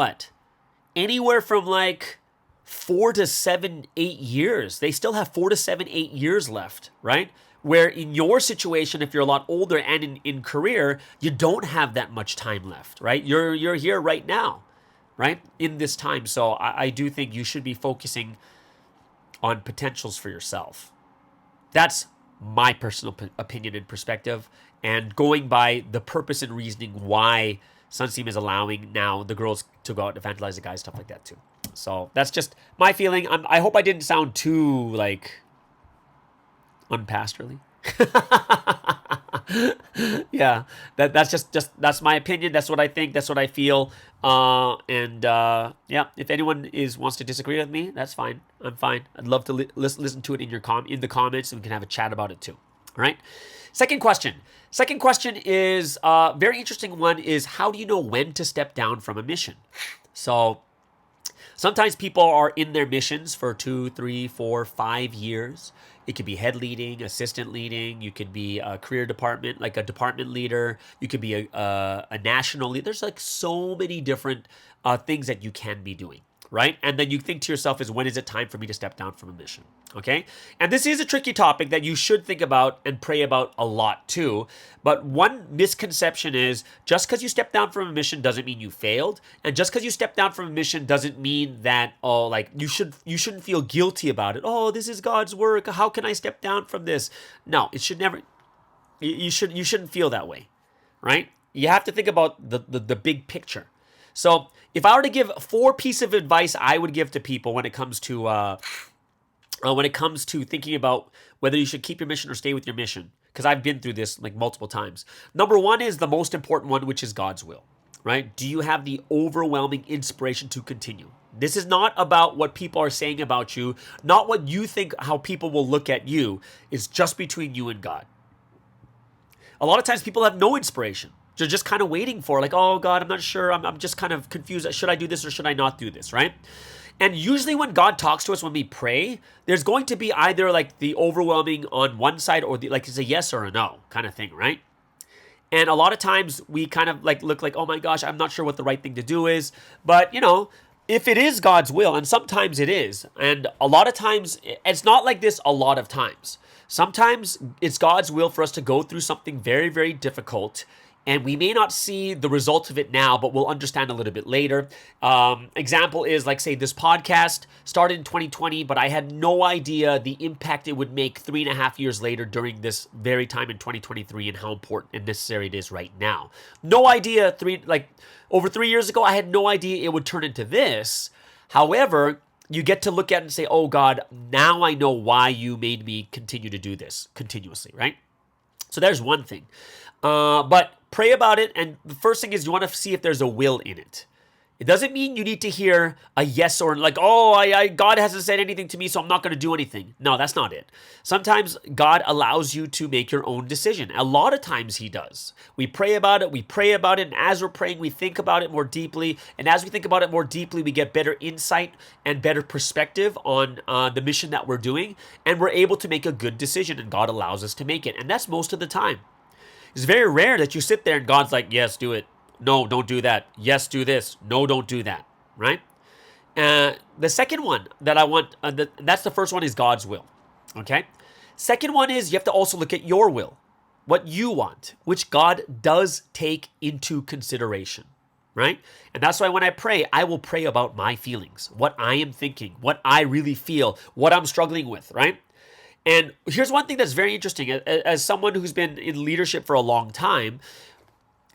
Speaker 2: anywhere from like 4 to 7, 8 years. They still have 4 to 7, 8 years left, right? Where in your situation, if you're a lot older and in career, you don't have that much time left, right? You're here right now, right? In this time. So I do think you should be focusing on potentials for yourself. That's my personal opinion and perspective, and going by the purpose and reasoning why Sunsteam is allowing now the girls to go out and evangelize the guys, stuff like that too. So that's just my feeling. I hope I didn't sound too like unpastorally. Yeah, that's my opinion. That's what I think. That's what I feel. Yeah, if anyone wants to disagree with me, that's fine. I'm fine. I'd love to listen to it in the comments, and we can have a chat about it too. All right. Second question is a very interesting one. Is how do you know when to step down from a mission? So sometimes people are in their missions for 2, 3, 4, 5 years. It could be head leading, assistant leading. You could be a career department, like a department leader. You could be a national leader. There's like so many different things that you can be doing, right? And then you think to yourself is, when is it time for me to step down from a mission? Okay? And this is a tricky topic that you should think about and pray about a lot too. But one misconception is, just because you step down from a mission doesn't mean you failed. And just because you step down from a mission doesn't mean that, oh, like you shouldn't feel guilty about it. Oh, this is God's work. How can I step down from this? No, it should never, you shouldn't feel that way, right? You have to think about the big picture. So if I were to give 4 pieces of advice I would give to people when it comes to thinking about whether you should keep your mission or stay with your mission, because I've been through this like multiple times. Number 1 is the most important one, which is God's will, right? Do you have the overwhelming inspiration to continue? This is not about what people are saying about you, not what you think how people will look at you. It's just between you and God. A lot of times people have no inspiration. They're just kind of waiting for, like, oh, God, I'm not sure. I'm just kind of confused. Should I do this or should I not do this, right? And usually when God talks to us, when we pray, there's going to be either like the overwhelming on one side or like it's a yes or a no kind of thing, right? And a lot of times we kind of like look like, oh my gosh, I'm not sure what the right thing to do is. But, if it is God's will, and sometimes it is, and a lot of times, it's not like this a lot of times. Sometimes it's God's will for us to go through something very, very difficult, and we may not see the result of it now, but we'll understand a little bit later. Example is, like, say, this podcast started in 2020, but I had no idea the impact it would make 3.5 years later during this very time in 2023 and how important and necessary it is right now. No idea, over 3 years ago, I had no idea it would turn into this. However, you get to look at it and say, oh, God, now I know why you made me continue to do this continuously, right? So there's one thing. But pray about it, and the first thing is you want to see if there's a will in it. It doesn't mean you need to hear a yes or like, oh, God hasn't said anything to me, so I'm not going to do anything. No, that's not it. Sometimes God allows you to make your own decision. A lot of times he does. We pray about it, and as we're praying, we think about it more deeply. And as we think about it more deeply, we get better insight and better perspective on the mission that we're doing, and we're able to make a good decision, and God allows us to make it. And that's most of the time. It's very rare that you sit there and God's like, yes, do it. No, don't do that. Yes, do this. No, don't do that. Right? The second one that I want, that's the first one, is God's will. Okay? Second one is you have to also look at your will, what you want, which God does take into consideration. Right? And that's why when I pray, I will pray about my feelings, what I am thinking, what I really feel, what I'm struggling with. Right? And here's one thing that's very interesting. As someone who's been in leadership for a long time,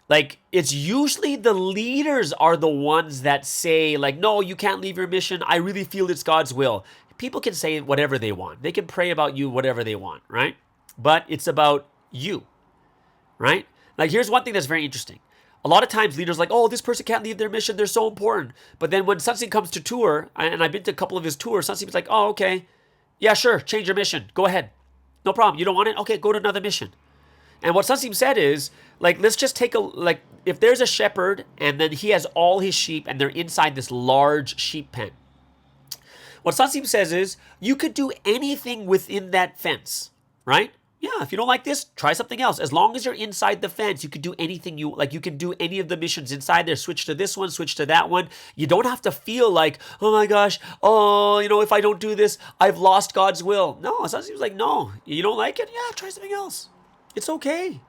Speaker 2: like, it's usually the leaders are the ones that say, like, no, you can't leave your mission. I really feel it's God's will. People can say whatever they want. They can pray about you whatever they want, right? But it's about you, right? Like, here's one thing that's very interesting. A lot of times leaders are like, oh, this person can't leave their mission. They're so important. But then when Sunsin comes to tour, and I've been to a couple of his tours, Sunsin's like, oh, okay. Yeah, sure, change your mission. Go ahead. No problem. You don't want it? Okay, go to another mission. And what Sunsim said is, like, let's just take if there's a shepherd and then he has all his sheep and they're inside this large sheep pen. What Sunsim says is, you could do anything within that fence, right? Yeah, if you don't like this, try something else. As long as you're inside the fence, you can do anything you can do any of the missions inside there. Switch to this one, switch to that one. You don't have to feel like, oh my gosh, if I don't do this, I've lost God's will. No, it seems like, no, you don't like it? Yeah, try something else. It's okay.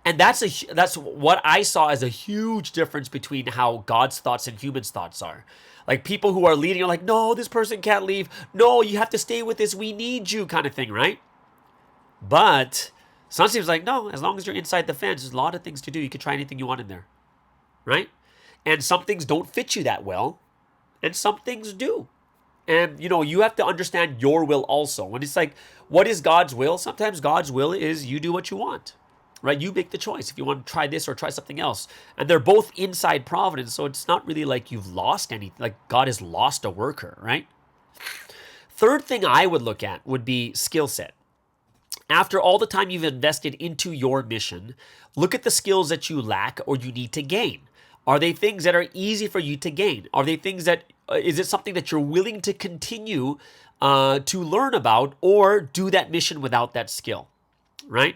Speaker 2: And that's what I saw as a huge difference between how God's thoughts and humans' thoughts are. Like, people who are leading are like, no, this person can't leave. No, you have to stay with this. We need you, kind of thing, right? But Sunsim's like, no, as long as you're inside the fence, there's a lot of things to do. You can try anything you want in there, right? And some things don't fit you that well, and some things do. And, you have to understand your will also. When it's like, what is God's will? Sometimes God's will is you do what you want, right? You make the choice if you want to try this or try something else. And they're both inside providence, so it's not really like you've lost anything, like God has lost a worker, right? Third thing I would look at would be skill set. After all the time you've invested into your mission, look at the skills that you lack or you need to gain. Are they things that are easy for you to gain? Are they things that is it something that you're willing to continue to learn about, or do that mission without that skill, right?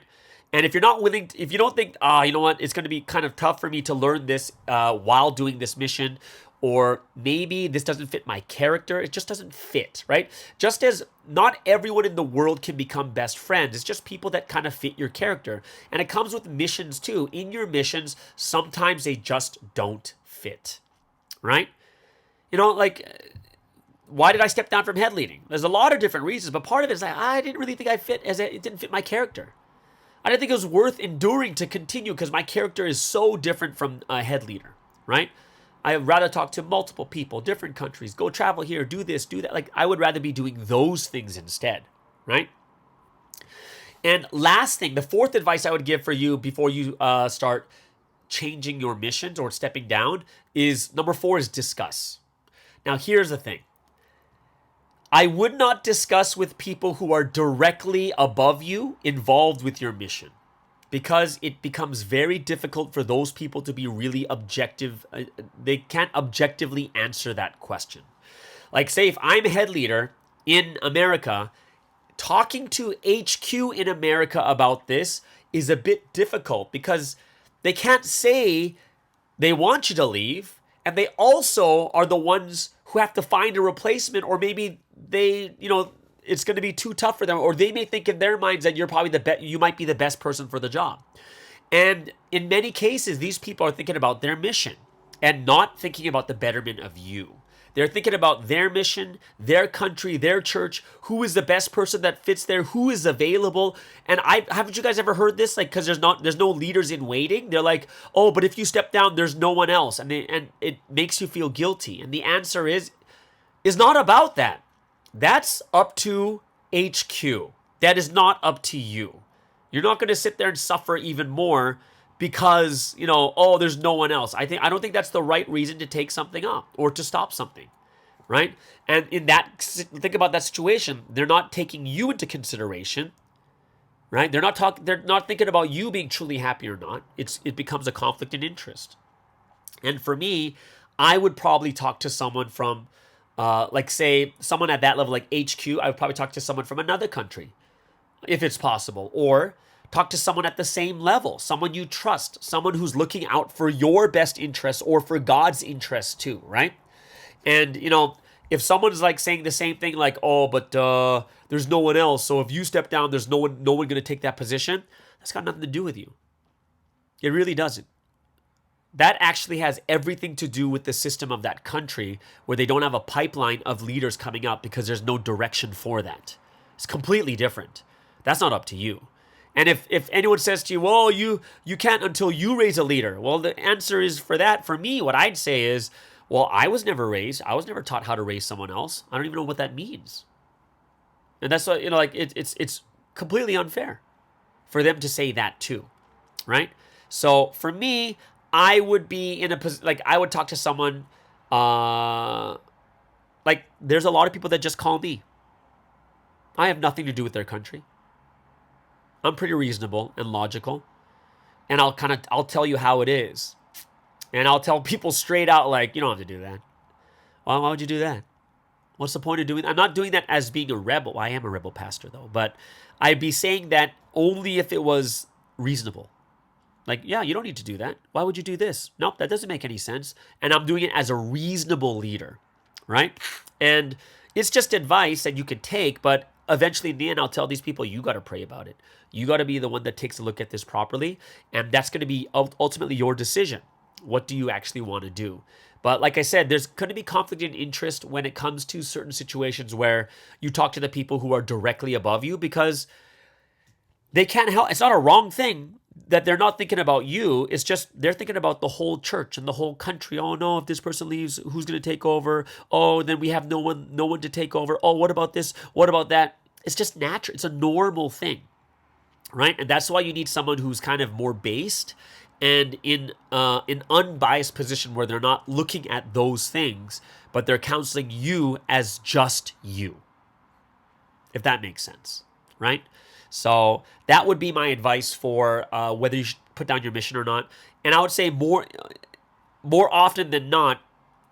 Speaker 2: And if you're not willing, if you don't think, you know what, it's going to be kind of tough for me to learn this while doing this mission, or maybe this doesn't fit my character, it just doesn't fit, right? Just as not everyone in the world can become best friends, it's just people that kind of fit your character. And it comes with missions too. In your missions, sometimes they just don't fit, right? You know, like, why did I step down from head leading? There's a lot of different reasons, but part of it is like, I didn't really think I fit, as it didn't fit my character. I didn't think it was worth enduring to continue because my character is so different from a head leader, right? I'd rather talk to multiple people, different countries, go travel here, do this, do that. Like, I would rather be doing those things instead, right? And last thing, the fourth advice I would give for you before you start changing your missions or stepping down is, number 4 is discuss. Now, here's the thing. I would not discuss with people who are directly above you involved with your mission, because it becomes very difficult for those people to be really objective. They can't objectively answer that question. Like, say, if I'm a head leader in America, talking to HQ in America about this is a bit difficult because they can't say they want you to leave, and they also are the ones who have to find a replacement, or maybe they, it's going to be too tough for them, or they may think in their minds that you're probably you might be the best person for the job. And in many cases, these people are thinking about their mission and not thinking about the betterment of you. They're thinking about their mission, their country, their church, who is the best person that fits there, who is available. And haven't you guys ever heard this? Like, because there's no leaders in waiting. They're like, oh, but if you step down, there's no one else. And it makes you feel guilty. And the answer is not about that. That's up to HQ. That is not up to you. You're not going to sit there and suffer even more because, oh, there's no one else. I don't think that's the right reason to take something up or to stop something, right? And think about that situation. They're not taking you into consideration, right? They're not thinking about you being truly happy or not. It becomes a conflict in interest. And for me, I would probably talk to someone from, like, say, someone at that level, like HQ. I would probably talk to someone from another country, if it's possible, or talk to someone at the same level, someone you trust, someone who's looking out for your best interests or for God's interests too, right? And, if someone's like saying the same thing, like, oh, but there's no one else, so if you step down, there's no one going to take that position, that's got nothing to do with you. It really doesn't. That actually has everything to do with the system of that country, where they don't have a pipeline of leaders coming up because there's no direction for that. It's completely different. That's not up to you. And if anyone says to you, well, you can't until you raise a leader. Well, the answer is for that, for me, what I'd say is, well, I was never raised. I was never taught how to raise someone else. I don't even know what that means. And that's what, it's completely unfair for them to say that too, right? So for me, I would be in a position, like, I would talk to someone, like, there's a lot of people that just call me. I have nothing to do with their country. I'm pretty reasonable and logical, and I'll tell you how it is, and I'll tell people straight out, like, you don't have to do that. Why would you do that? What's the point of doing that? I'm not doing that as being a rebel. Well, I am a rebel pastor though, but I'd be saying that only if it was reasonable. Like, yeah, you don't need to do that. Why would you do this? Nope, that doesn't make any sense. And I'm doing it as a reasonable leader, right? And it's just advice that you could take, but eventually in the end, I'll tell these people, you got to pray about it. You got to be the one that takes a look at this properly. And that's going to be ultimately your decision. What do you actually want to do? But like I said, there's going to be conflict in interest when it comes to certain situations where you talk to the people who are directly above you, because they can't help. It's not a wrong thing that they're not thinking about you. It's just they're thinking about the whole church and the whole country. Oh no, if this person leaves, who's going to take over? Oh, then we have no one to take over. Oh, what about this? What about that? It's just natural. It's a normal thing, right? And that's why you need someone who's kind of more based and in an unbiased position where they're not looking at those things, but they're counseling you as just you, if that makes sense, right? So that would be my advice for whether you should put down your mission or not. And I would say more often than not,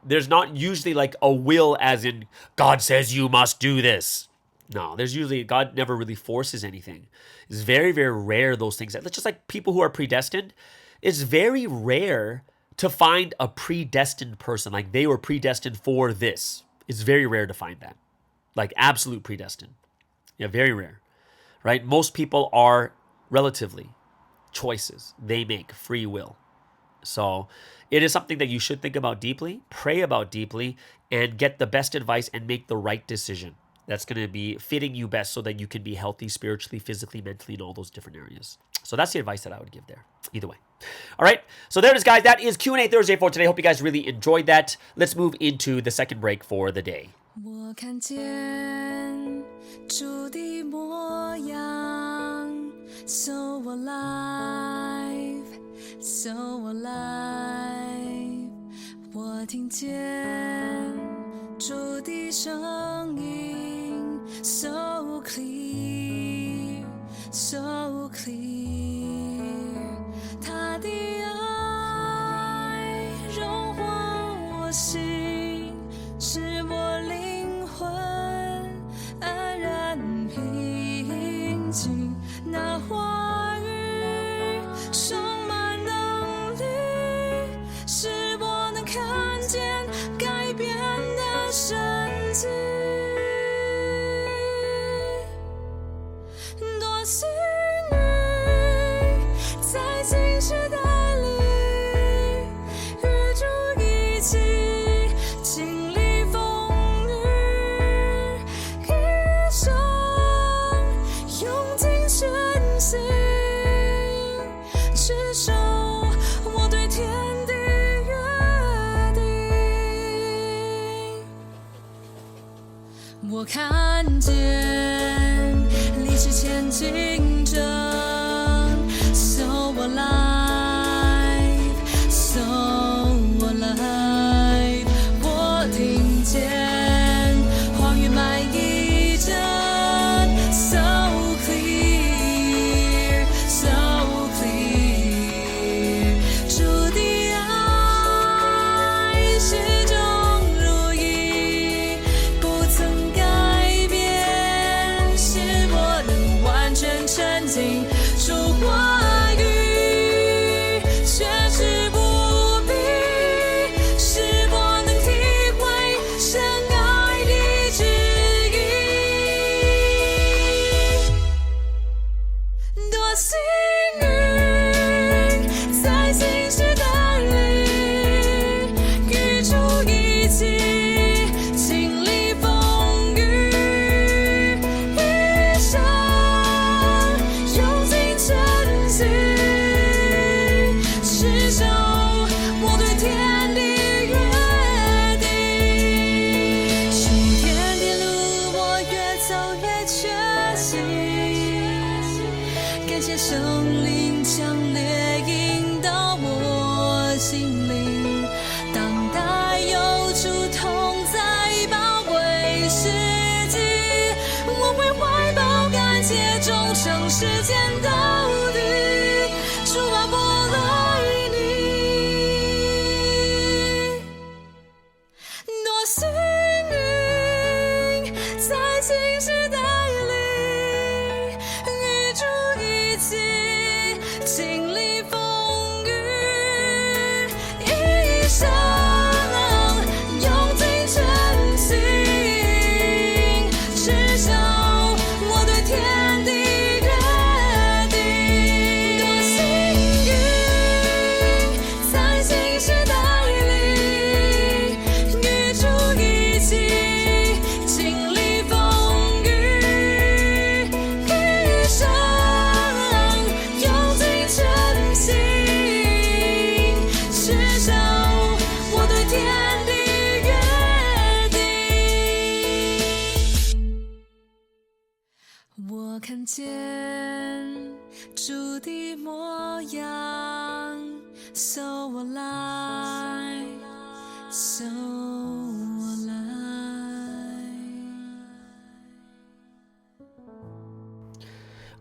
Speaker 2: there's not usually like a will as in God says you must do this. No, there's usually, God never really forces anything. It's very, very rare those things. It's just like people who are predestined. It's very rare to find a predestined person. Like they were predestined for this. It's very rare to find that. Like absolute predestined. Yeah, very rare. Right? Most people are relatively choices. They make free will. So it is something that you should think about deeply, pray about deeply, and get the best advice and make the right decision that's going to be fitting you best so that you can be healthy spiritually, physically, mentally, in all those different areas. So that's the advice that I would give there. Either way. All right. So there it is, guys. That is Q&A Thursday for today. Hope you guys really enjoyed that. Let's move into the second break for the day.
Speaker 3: 我看见主的模样 So alive, so alive 我听见主的声音 So clear, so clear 他的爱融化我心使我灵魂安然平静，那话语充满能力，使我能看见改变的神迹。多幸运，在新时代里与主一起。我看见历史前竞争 So alive, so alive 我听见话语满溢着 So clear, so clear 主的爱始终如一不曾沉浸主话语，却是不必，使我能体会神爱的旨意。多幸运，在新时代里与主一起经历风雨，一生。持守我对天的约定，属天的路我越走越确信，感谢圣灵强烈引导我心灵，当代有主同在包围世纪，我会怀抱感谢忠诚世间到底。主啊，我爱你，多幸运，在新时代里与主一起经历风雨，一生用尽真心持守我对天的我看见主的模样 So alive, so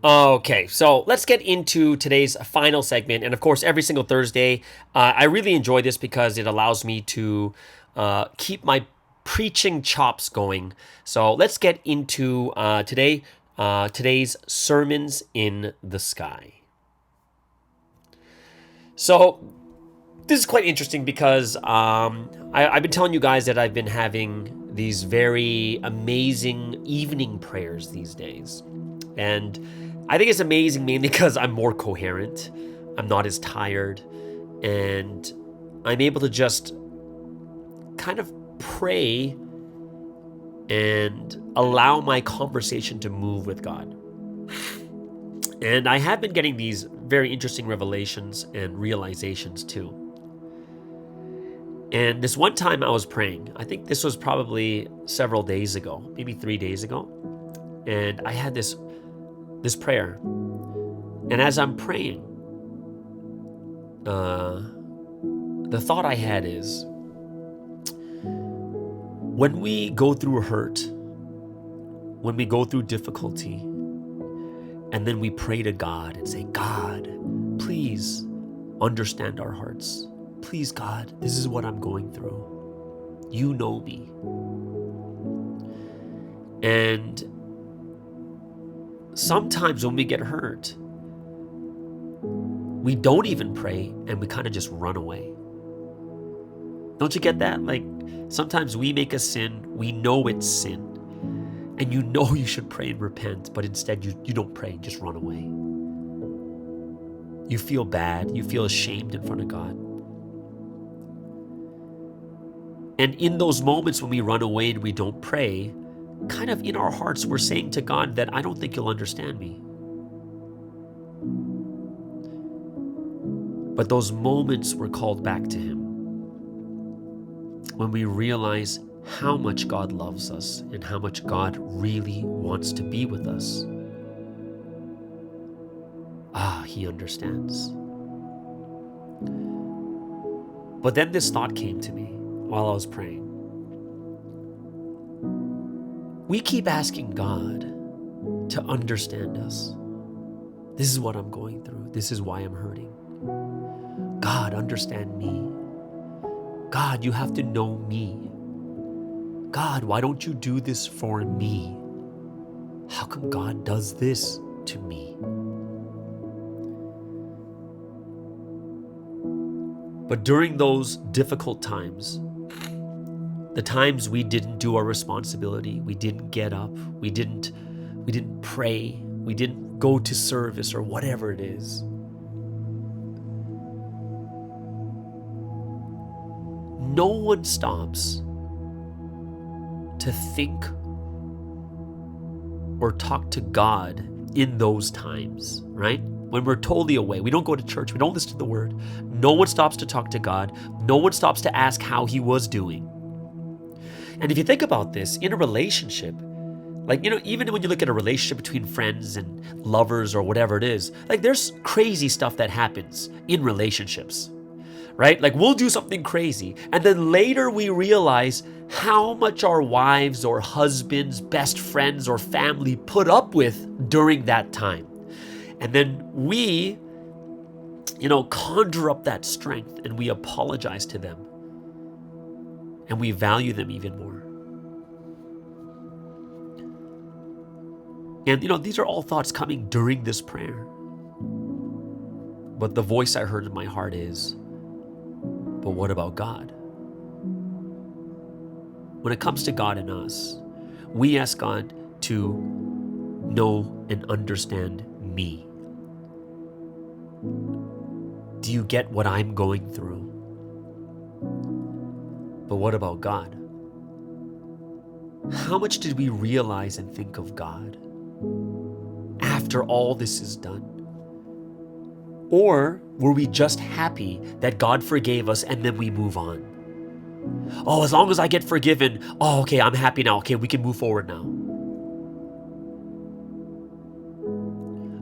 Speaker 2: Okay, so let's get into today's final segment. And of course, every single Thursday, I really enjoy this because it allows me to keep my preaching chops going. So let's get into today's sermons in the sky. So this is quite interesting because I've been telling you guys that I've been having these very amazing evening prayers these days. And I think it's amazing mainly because I'm more coherent, I'm not as tired, and I'm able to just kind of pray and allow my conversation to move with God. And I have been getting these very interesting revelations and realizations too. And this one time I was praying, I think this was probably several days ago, maybe 3 days ago. And I had this prayer. And as I'm praying, the thought I had is, when we go through hurt, when we go through difficulty, and then we pray to God and say, God, please understand our hearts. Please, God, this is what I'm going through. You know me. And sometimes when we get hurt, we don't even pray and we kind of just run away. Don't you get that? Like, sometimes we make a sin, we know it's sin, and you know you should pray and repent, but instead you don't pray, just run away. You feel bad, you feel ashamed in front of God. And in those moments when we run away and we don't pray, kind of in our hearts, we're saying to God that I don't think you'll understand me. But those moments were called back to Him. When we realize how much God loves us and how much God really wants to be with us. He understands. But then this thought came to me while I was praying. We keep asking God to understand us. This is what I'm going through. This is why I'm hurting. God, understand me. God, you have to know me. God, why don't you do this for me? How come God does this to me? But during those difficult times, the times we didn't do our responsibility, we didn't get up, we didn't pray, we didn't go to service or whatever it is, no one stops to think or talk to God in those times, right? When we're totally away, we don't go to church, we don't listen to the word. No one stops to talk to God. No one stops to ask how He was doing. And if you think about this, in a relationship, like, even when you look at a relationship between friends and lovers or whatever it is, like, there's crazy stuff that happens in relationships, right? Like, we'll do something crazy, and then later we realize how much our wives or husbands, best friends or family put up with during that time. And then we, conjure up that strength and we apologize to them and we value them even more. And, these are all thoughts coming during this prayer. But the voice I heard in my heart is, but what about God? When it comes to God and us, we ask God to know and understand me. Do you get what I'm going through? But what about God? How much did we realize and think of God after all this is done? Or were we just happy that God forgave us and then we move on? Oh, as long as I get forgiven, okay, I'm happy now. Okay, we can move forward now.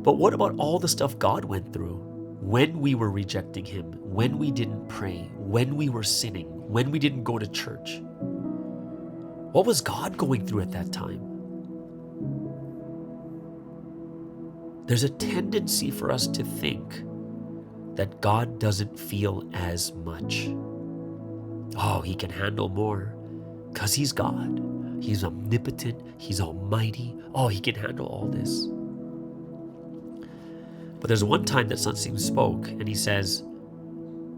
Speaker 2: But what about all the stuff God went through when we were rejecting Him, when we didn't pray, when we were sinning, when we didn't go to church? What was God going through at that time? There's a tendency for us to think that God doesn't feel as much. Oh, he can handle more because he's God. He's omnipotent. He's almighty. Oh, he can handle all this. But there's one time that Sunsim spoke and he says,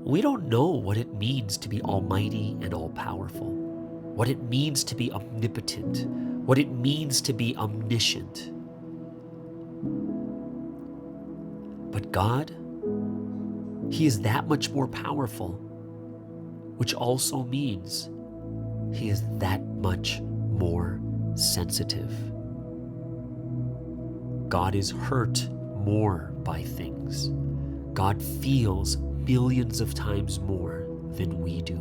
Speaker 2: we don't know what it means to be almighty and all-powerful, what it means to be omnipotent, what it means to be omniscient. But God, he is that much more powerful, which also means he is that much more sensitive. God is hurt more by things. God feels billions of times more than we do.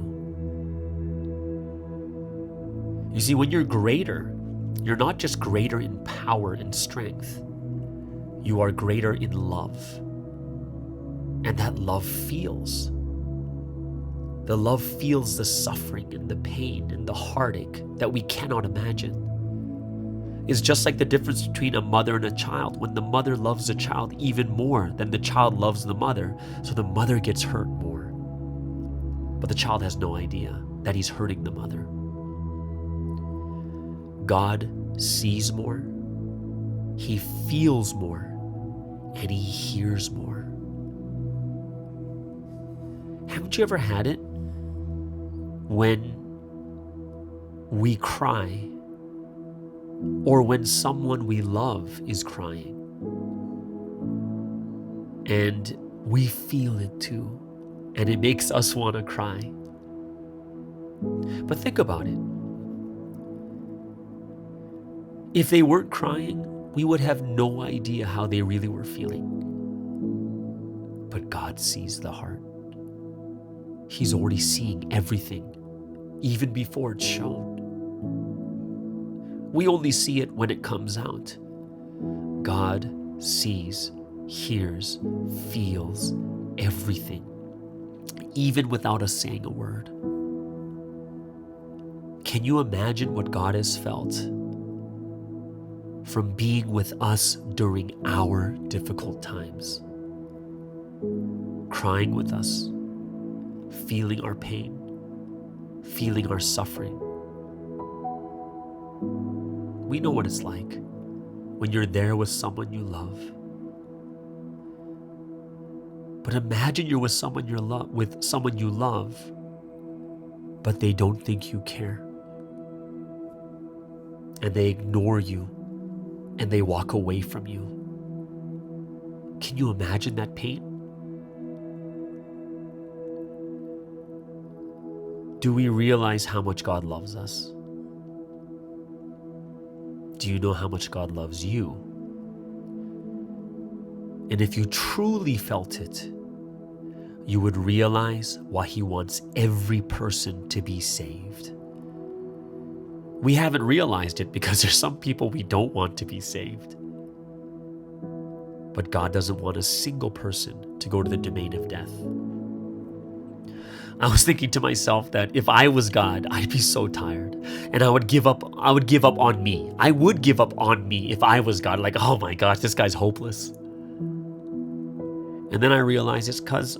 Speaker 2: You see, when you're greater, you're not just greater in power and strength. You are greater in love. And that love feels. The love feels the suffering and the pain and the heartache that we cannot imagine. It's just like the difference between a mother and a child. When the mother loves the child even more than the child loves the mother, so the mother gets hurt more. But the child has no idea that he's hurting the mother. God sees more, he feels more, and he hears more. Haven't you ever had it when we cry or when someone we love is crying and we feel it too and it makes us want to cry? But think about it. If they weren't crying, we would have no idea how they really were feeling. But God sees the heart. He's already seeing everything, even before it's shown. We only see it when it comes out. God sees, hears, feels everything, even without us saying a word. Can you imagine what God has felt from being with us during our difficult times? Crying with us, feeling our pain, feeling our suffering. We know what it's like when you're there with someone you love. But imagine you're with someone you love, but they don't think you care. And they ignore you and they walk away from you. Can you imagine that pain? Do we realize how much God loves us? Do you know how much God loves you? And if you truly felt it, you would realize why he wants every person to be saved. We haven't realized it because there's some people we don't want to be saved. But God doesn't want a single person to go to the domain of death. I was thinking to myself that if I was God, I'd be so tired and I would give up on me. I would give up on me if I was God. Like, oh my gosh, this guy's hopeless. And then I realized it's because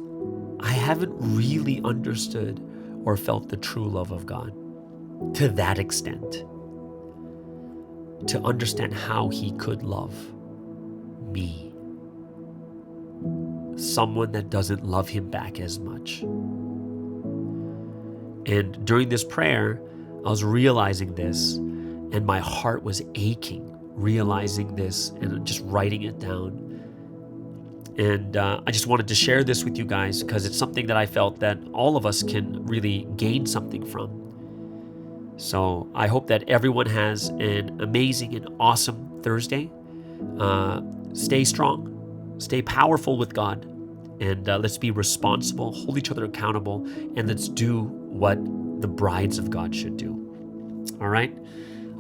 Speaker 2: I haven't really understood or felt the true love of God to that extent. To understand how he could love me. Someone that doesn't love him back as much. And during this prayer, I was realizing this, and my heart was aching, realizing this and just writing it down. And I just wanted to share this with you guys because it's something that I felt that all of us can really gain something from. So I hope that everyone has an amazing and awesome Thursday. Stay strong, stay powerful with God, and let's be responsible, hold each other accountable, and let's do what the brides of God should do. All right?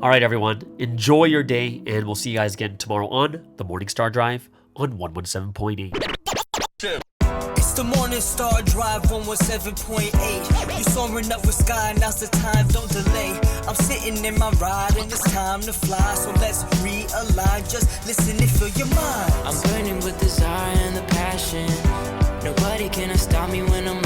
Speaker 2: All right, everyone. Enjoy your day, and we'll see you guys again tomorrow on the Morning Star Drive on 117.8.
Speaker 1: It's the Morning Star Drive 117.8. You soaring up with sky, now's the time, don't delay. I'm sitting in my ride and it's time to fly. So let's realign, just listen and fill your mind.
Speaker 4: I'm burning with desire and the passion. Nobody can stop me when I'm